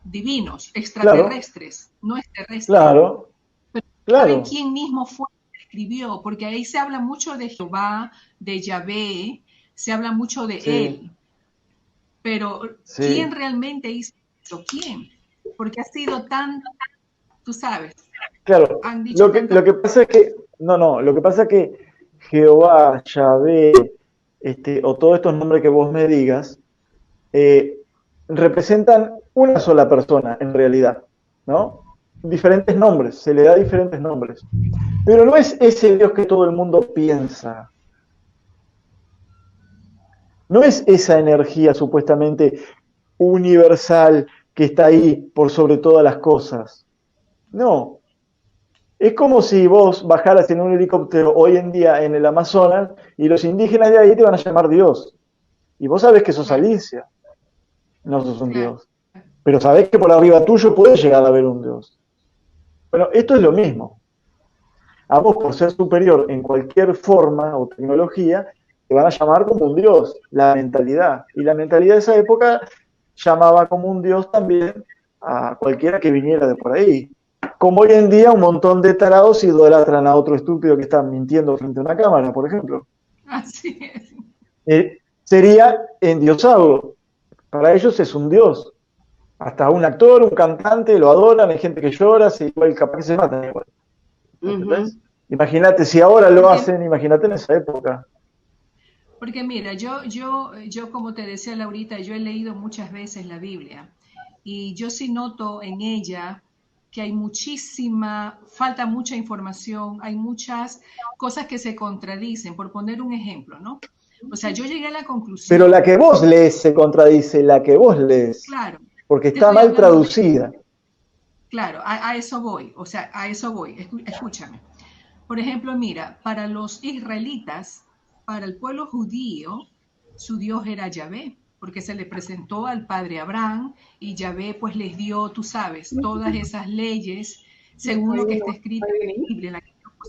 divinos, extraterrestres, no es terrestre. Claro. Pero ¿saben quién mismo fue el que escribió? Porque ahí se habla mucho de Jehová, de Yahvé, se habla mucho de él. Pero ¿quién realmente hizo eso? ¿Quién? Porque ha sido tan, tú sabes. Claro, lo que pasa es que, lo que pasa es que Jehová, Yahvé, o todos estos nombres que vos me digas, representan una sola persona en realidad, ¿no? Diferentes nombres, se le da diferentes nombres. Pero no es ese Dios que todo el mundo piensa. No es esa energía supuestamente universal que está ahí por sobre todas las cosas. No. Es como si vos bajaras en un helicóptero hoy en día en el Amazonas y los indígenas de ahí te van a llamar Dios. Y vos sabés que sos Alicia. No sos un Dios. Pero sabés que por arriba tuyo puede llegar a haber un Dios. Bueno, esto es lo mismo. A vos, por ser superior en cualquier forma o tecnología, te van a llamar como un Dios, la mentalidad. Y la mentalidad de esa época llamaba como un Dios también a cualquiera que viniera de por ahí. como hoy en día un montón de tarados idolatran a otro estúpido que está mintiendo frente a una cámara, por ejemplo. Así es. Sería endiosarlo. Para ellos es un dios. Hasta un actor, un cantante, lo adoran, hay gente que llora, igual capaz que se matan igual. Imagínate, si ahora lo hacen, imagínate en esa época. Porque mira, yo como te decía Laurita, yo he leído muchas veces la Biblia y yo sí noto en ella que hay falta mucha información, hay muchas cosas que se contradicen, por poner un ejemplo, ¿no? O sea, yo llegué a la conclusión... Pero la que vos lees se contradice, la que vos lees. Claro. Porque está mal traducida. Claro, a eso voy, o sea, a eso voy, escúchame. Por ejemplo, mira, para los israelitas, para el pueblo judío, su Dios era Yahvé, porque se le presentó al padre Abraham y Yahvé pues les dio, tú sabes, todas esas leyes según lo que está escrito en la Biblia.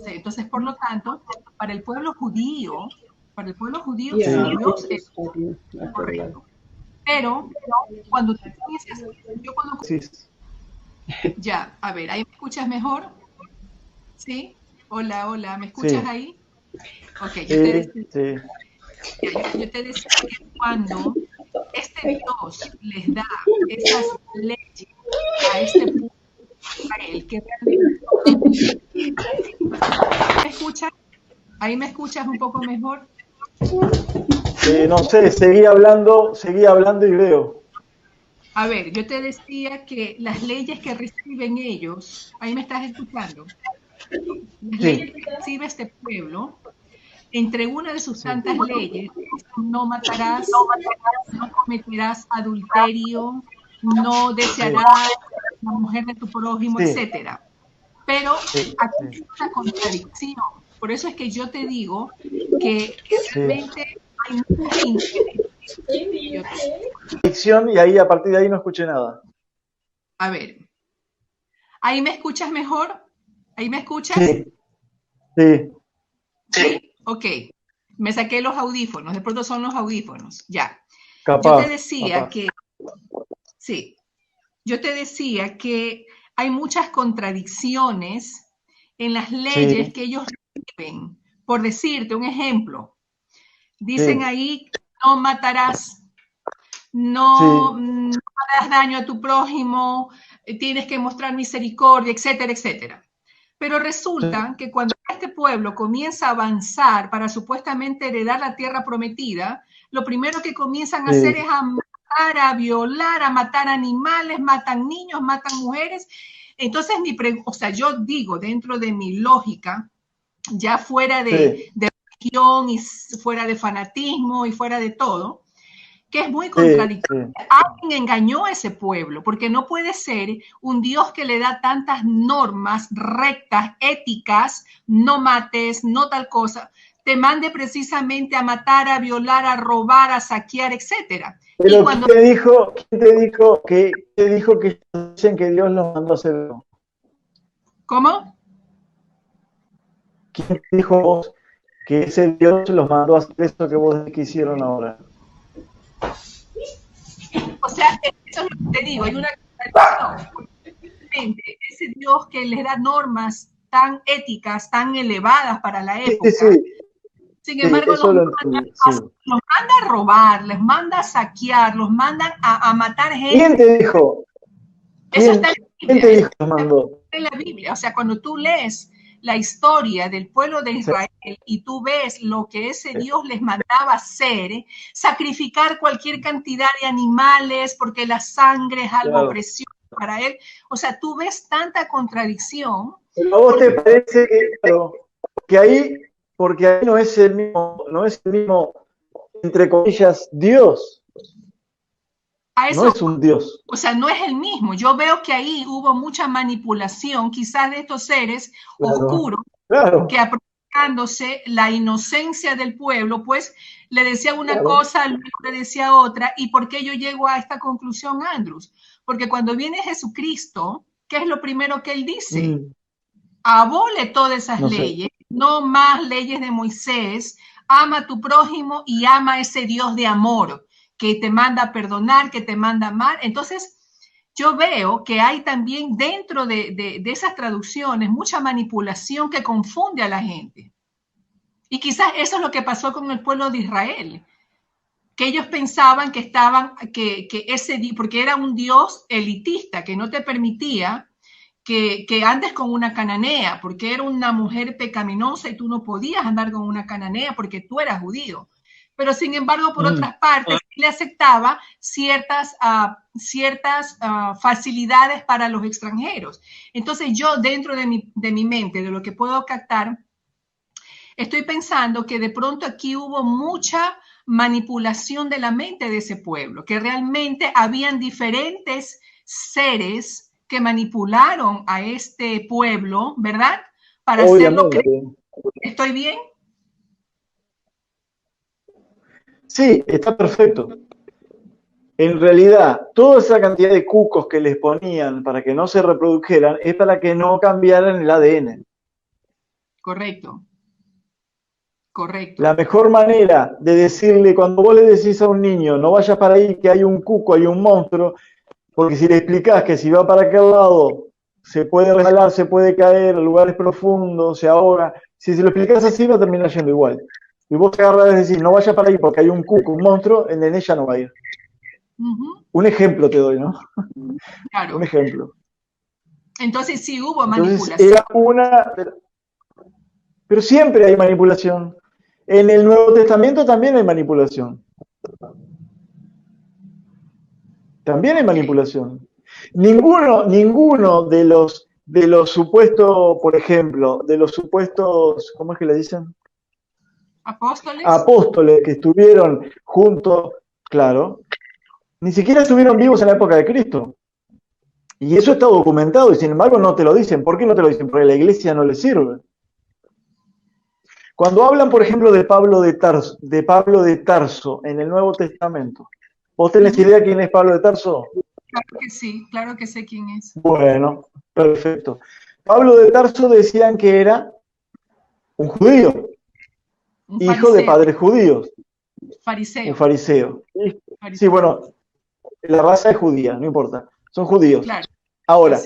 Entonces, por lo tanto, para el pueblo judío su Dios es correcto. Pero cuando tú dices, yo cuando... Ya, a ver, ¿ahí me escuchas mejor? ¿Sí? Hola, ¿me escuchas ahí? Ok, yo te decía que cuando este Dios les da esas leyes a este pueblo, a él, que realmente... ¿Me escuchas? ¿Ahí me escuchas un poco mejor? No sé, seguí hablando y veo. A ver, yo te decía que las leyes que reciben ellos, ¿ahí me estás escuchando? Las leyes que recibe este pueblo, entre una de sus tantas leyes, no matarás, no cometerás adulterio, no desearás a la mujer de tu prójimo, etcétera. Pero aquí hay una contradicción. Por eso es que yo te digo que realmente hay mucha contradicción y ahí a partir de ahí no escuché nada. A ver, ¿ahí me escuchas mejor? ¿Ahí me escuchas? Sí. Ok. Me saqué los audífonos. De pronto son los audífonos. Ya. Yo te decía que... Sí. Yo te decía que hay muchas contradicciones en las leyes que ellos reciben. Por decirte un ejemplo. Dicen ahí, no matarás, no harás daño a tu prójimo, tienes que mostrar misericordia, etcétera, etcétera. Pero resulta que cuando este pueblo comienza a avanzar para supuestamente heredar la tierra prometida, lo primero que comienzan a hacer es a matar, a violar, a matar animales, matan niños, matan mujeres. Entonces, o sea, yo digo, dentro de mi lógica, ya fuera de religión y fuera de fanatismo y fuera de todo, que es muy contradictorio. Alguien engañó a ese pueblo, porque no puede ser un Dios que le da tantas normas rectas, éticas, no mates, no tal cosa, te mande precisamente a matar, a violar, a robar, a saquear, etcétera. Pero y cuando... ¿quién te dijo que dicen que Dios los mandó a hacer eso? ¿Cómo? ¿Quién te dijo vos que ese Dios los mandó a hacer eso que vos que hicieron ahora? O sea, eso es lo que te digo, hay una contradicción. Ese Dios que les da normas tan éticas, tan elevadas para la época, sin embargo, los manda a robar, les manda a saquear, los mandan a matar gente. ¿Quién te dijo? Eso está en la Biblia. ¿Quién te dijo que los mandó? En la Biblia, o sea, cuando tú lees la historia del pueblo de Israel y tú ves lo que ese Dios les mandaba hacer, sacrificar cualquier cantidad de animales porque la sangre es algo precioso para él. O sea, tú ves tanta contradicción. Pero a vos te parece que ahí, porque ahí no es el mismo, entre comillas, Dios. No es un Dios. O sea, no es el mismo. Yo veo que ahí hubo mucha manipulación, quizás de estos seres oscuros, que aprovechándose la inocencia del pueblo, pues le decía una cosa, luego le decía otra. ¿Y por qué yo llego a esta conclusión, Andrews? Porque cuando viene Jesucristo, ¿qué es lo primero que él dice? Abole todas esas leyes, no más leyes de Moisés, ama a tu prójimo y ama a ese Dios de amor que te manda a perdonar, que te manda a amar. Entonces, yo veo que hay también dentro de esas traducciones mucha manipulación que confunde a la gente. Y quizás eso es lo que pasó con el pueblo de Israel, que ellos pensaban que estaban, porque era un Dios elitista, que no te permitía que andes con una cananea, porque era una mujer pecaminosa y tú no podías andar con una cananea porque tú eras judío. Pero sin embargo, por otras partes, le aceptaba ciertas facilidades para los extranjeros. Entonces yo, dentro de mi mente, de lo que puedo captar, estoy pensando que de pronto aquí hubo mucha manipulación de la mente de ese pueblo, que realmente habían diferentes seres que manipularon a este pueblo, ¿verdad? Para hacerlo creer. ¿Estoy bien? Sí, está perfecto. En realidad, toda esa cantidad de cucos que les ponían para que no se reprodujeran es para que no cambiaran el ADN. Correcto. Correcto. La mejor manera de decirle, cuando vos le decís a un niño, no vayas para ahí, que hay un cuco, hay un monstruo, porque si le explicás que si va para aquel lado se puede resbalar, se puede caer, lugares profundos, se ahoga, si se lo explicás así va a terminar yendo igual. Y vos te agarrás y decís, no vayas para ahí porque hay un cuco, un monstruo, el nene ya no va a ir. Un ejemplo te doy, ¿no? Claro. Un ejemplo. Entonces sí hubo manipulación. Era pero siempre hay manipulación. En el Nuevo Testamento también hay manipulación. También hay manipulación. Ninguno de los supuestos, por ejemplo, de los supuestos, ¿cómo es que le dicen? Apóstoles. Apóstoles que estuvieron juntos, claro, ni siquiera estuvieron vivos en la época de Cristo. Y eso está documentado y sin embargo no te lo dicen. ¿Por qué no te lo dicen? Porque a la iglesia no le sirve. Cuando hablan, por ejemplo, de Pablo de Tarso en el Nuevo Testamento, ¿vos tenés idea quién es Pablo de Tarso? Claro que sí, claro que sé quién es. Bueno, perfecto. Pablo de Tarso decían que era un judío, hijo de padres judíos. Fariseo. Un fariseo. Sí, bueno, la raza es judía, no importa. Son judíos. Claro. Ahora,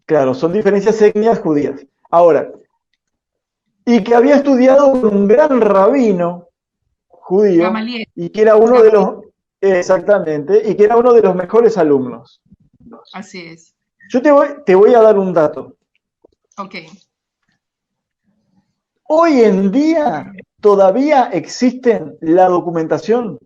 claro, son diferencias étnicas judías. Ahora, y que había estudiado con un gran rabino judío, Gamaliel. Y que era uno de los, exactamente, y que era uno de los mejores alumnos. Así es. Yo te voy a dar un dato. Ok. Hoy en día todavía existen la documentación,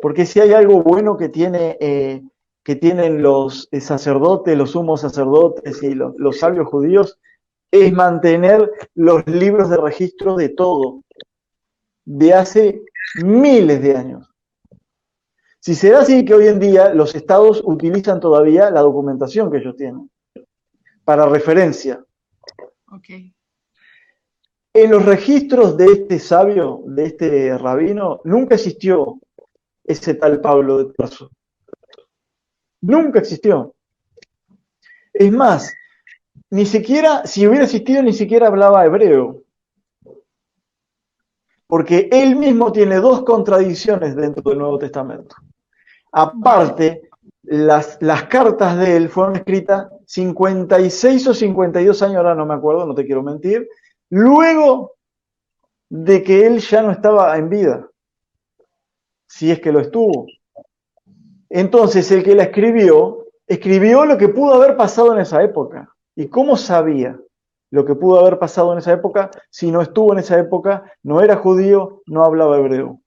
porque si hay algo bueno que tienen los sacerdotes, los sumos sacerdotes y los sabios judíos, es mantener los libros de registro de todo, de hace miles de años. Si será así que hoy en día los estados utilizan todavía la documentación que ellos tienen para referencia. Okay. En los registros de este sabio, de este rabino, nunca existió ese tal Pablo de Tarso. Nunca existió. Es más, ni siquiera, si hubiera existido, ni siquiera hablaba hebreo. Porque él mismo tiene dos contradicciones dentro del Nuevo Testamento. Aparte, las cartas de él fueron escritas 56 o 52 años, ahora no me acuerdo, no te quiero mentir, luego de que él ya no estaba en vida, si es que lo estuvo. Entonces, el que la escribió lo que pudo haber pasado en esa época. ¿Y cómo sabía lo que pudo haber pasado en esa época si no estuvo en esa época, no era judío, no hablaba hebreo?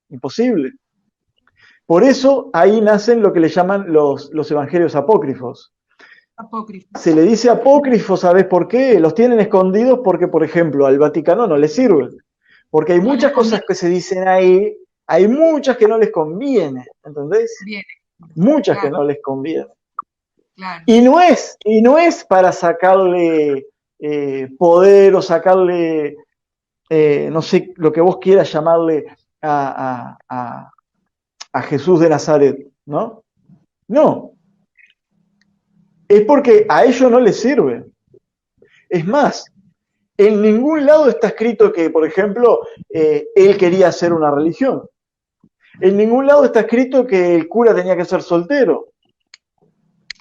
Imposible. Por eso ahí nacen lo que le llaman los evangelios apócrifos. Se le dice apócrifos, ¿sabes por qué? Los tienen escondidos porque, por ejemplo, al Vaticano no les sirven. Porque hay muchas cosas que se dicen ahí, hay muchas que no les conviene, ¿entendés? Muchas que no les conviene. Claro. Y no es para sacarle poder o sacarle, no sé, lo que vos quieras llamarle a Jesús de Nazaret, ¿no? No. Es porque a ellos no les sirve. Es más, en ningún lado está escrito que, por ejemplo, él quería hacer una religión. En ningún lado está escrito que el cura tenía que ser soltero.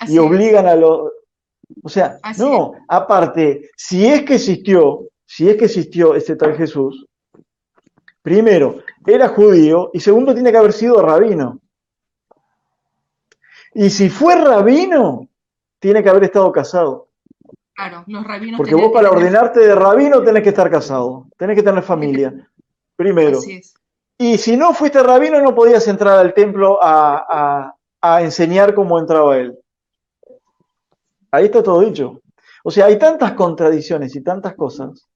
y obligan a los... O sea, no, aparte, si es que existió este tal Jesús, primero, era judío y segundo, tiene que haber sido rabino. Y si fue rabino, tiene que haber estado casado. Claro, los rabinos. Porque vos para ordenarte de rabino tenés que estar casado, tenés que tener familia, primero. Así es. Y si no fuiste rabino, no podías entrar al templo a enseñar como entraba él. Ahí está todo dicho. O sea, hay tantas contradicciones y tantas cosas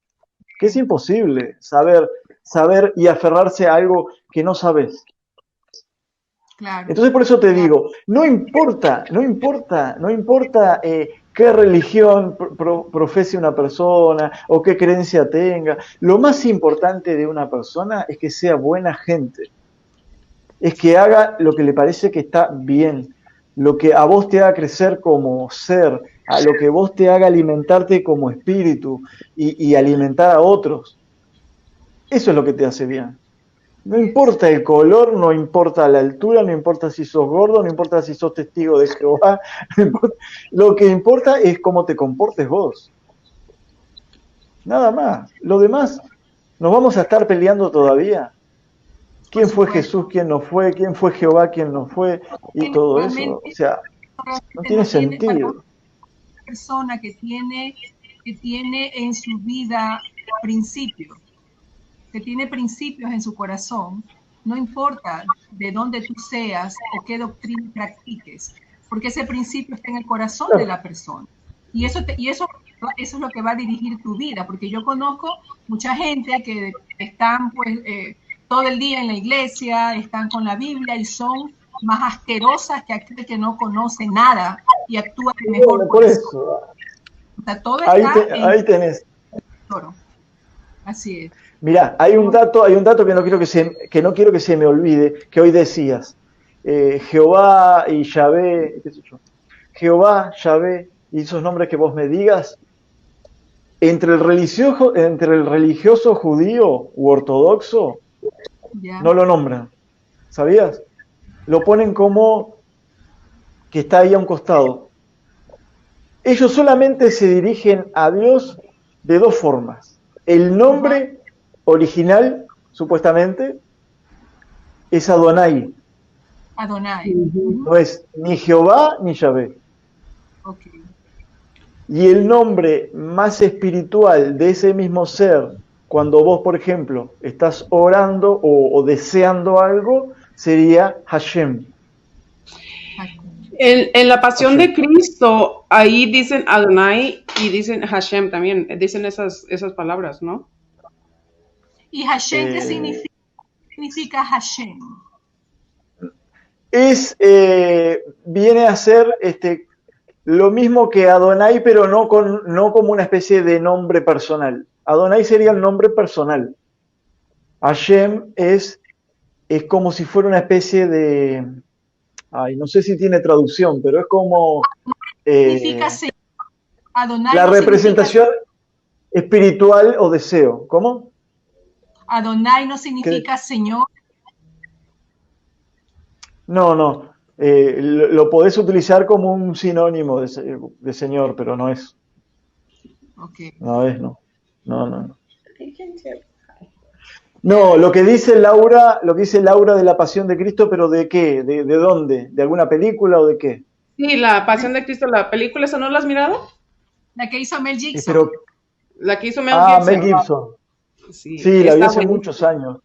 que es imposible saber y aferrarse a algo que no sabes. Claro. Entonces por eso te digo, no importa qué religión profese una persona o qué creencia tenga. Lo más importante de una persona es que sea buena gente. Es que haga lo que le parece que está bien, lo que a vos te haga crecer como ser, a lo que vos te haga alimentarte como espíritu y alimentar a otros. Eso es lo que te hace bien. No importa el color, no importa la altura, no importa si sos gordo, no importa si sos testigo de Jehová. Lo que importa es cómo te comportes vos. Nada más. Lo demás, ¿nos vamos a estar peleando todavía? ¿Quién fue Jesús? ¿Quién no fue? ¿Quién fue Jehová? ¿Quién no fue? Y todo eso. O sea, no tiene sentido. Una persona que tiene en su vida principios, que tiene principios en su corazón, no importa de dónde tú seas o qué doctrina practiques, porque ese principio está en el corazón de la persona. Y eso es lo que va a dirigir tu vida, porque yo conozco mucha gente que están pues todo el día en la iglesia, están con la Biblia y son más asquerosas que aquel que no conoce nada y actúa de mejor por eso. O sea, todo está ahí tenés. Así es. Mirá, hay un dato que no quiero que se me olvide, que hoy decías. Jehová y Yahvé, qué sé yo. Jehová, Yahvé, y esos nombres que vos me digas, entre el religioso judío u ortodoxo, no lo nombran. ¿Sabías? Lo ponen como que está ahí a un costado. Ellos solamente se dirigen a Dios de dos formas. El nombre original, supuestamente, es Adonai. Adonai. No es ni Jehová ni Yahvé. Okay. Y el nombre más espiritual de ese mismo ser, cuando vos, por ejemplo, estás orando o deseando algo, sería Hashem. En la Pasión de Cristo, ahí dicen Adonai y dicen Hashem también, dicen esas palabras, ¿no? ¿Y Hashem qué significa? ¿Qué significa Hashem? Viene a ser lo mismo que Adonai, pero no como una especie de nombre personal. Adonai sería el nombre personal. Hashem es como si fuera una especie de... no sé si tiene traducción, pero es como... significa Adonai la representación espiritual o deseo. ¿Cómo? Adonai no significa Señor. No. Lo podés utilizar como un sinónimo de Señor, pero no es. Okay. No es, no. No, lo que dice Laura de la Pasión de Cristo, pero ¿de qué? ¿De dónde? ¿De alguna película o de qué? Sí, la Pasión de Cristo, la película, ¿esa no la has mirado? La que hizo Mel Gibson. La que hizo Mel Gibson. Mel Gibson. Sí, la vi hace muchos años.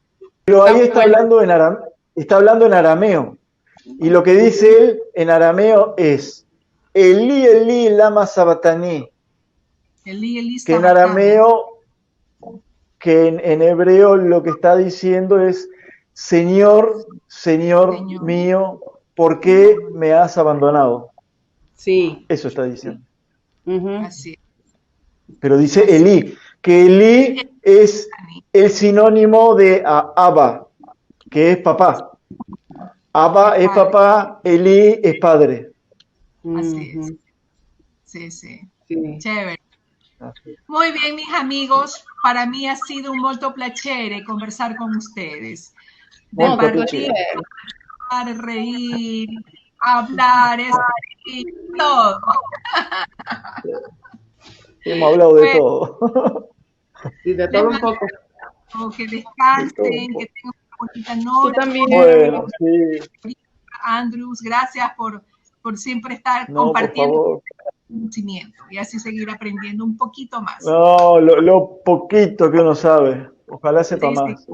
Pero ahí está hablando en arameo. Y lo que dice él en arameo es Eli, Eli, lama sabatani. Eli, Eli, que en arameo, que en hebreo lo que está diciendo es Señor mío, ¿por qué me has abandonado? Sí. Eso está diciendo. Así. Pero dice Eli, que Eli es el sinónimo de Abba, que es papá. Abba es papá, Eli es padre. Así es. Sí. Chévere. Muy bien, mis amigos. Para mí ha sido un molto piacere conversar con ustedes. Compartir, reír, hablar. Y todo. Hemos hablado de todo. Y de todo un poco. Que descansen, que tengan una bonita noche. Tú también. Bueno, sí. Andrews, gracias por siempre estar compartiendo conocimiento y así seguir aprendiendo un poquito más. No, lo poquito que uno sabe. Ojalá sepa más.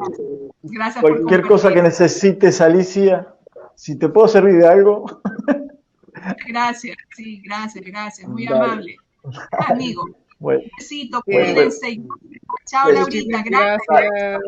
Gracias. Cualquier cosa que necesites, Alicia, si te puedo servir de algo. Gracias, sí, gracias. Muy amable. Amigo, bueno, un besito, cuídense. Chao, Laurita, gracias.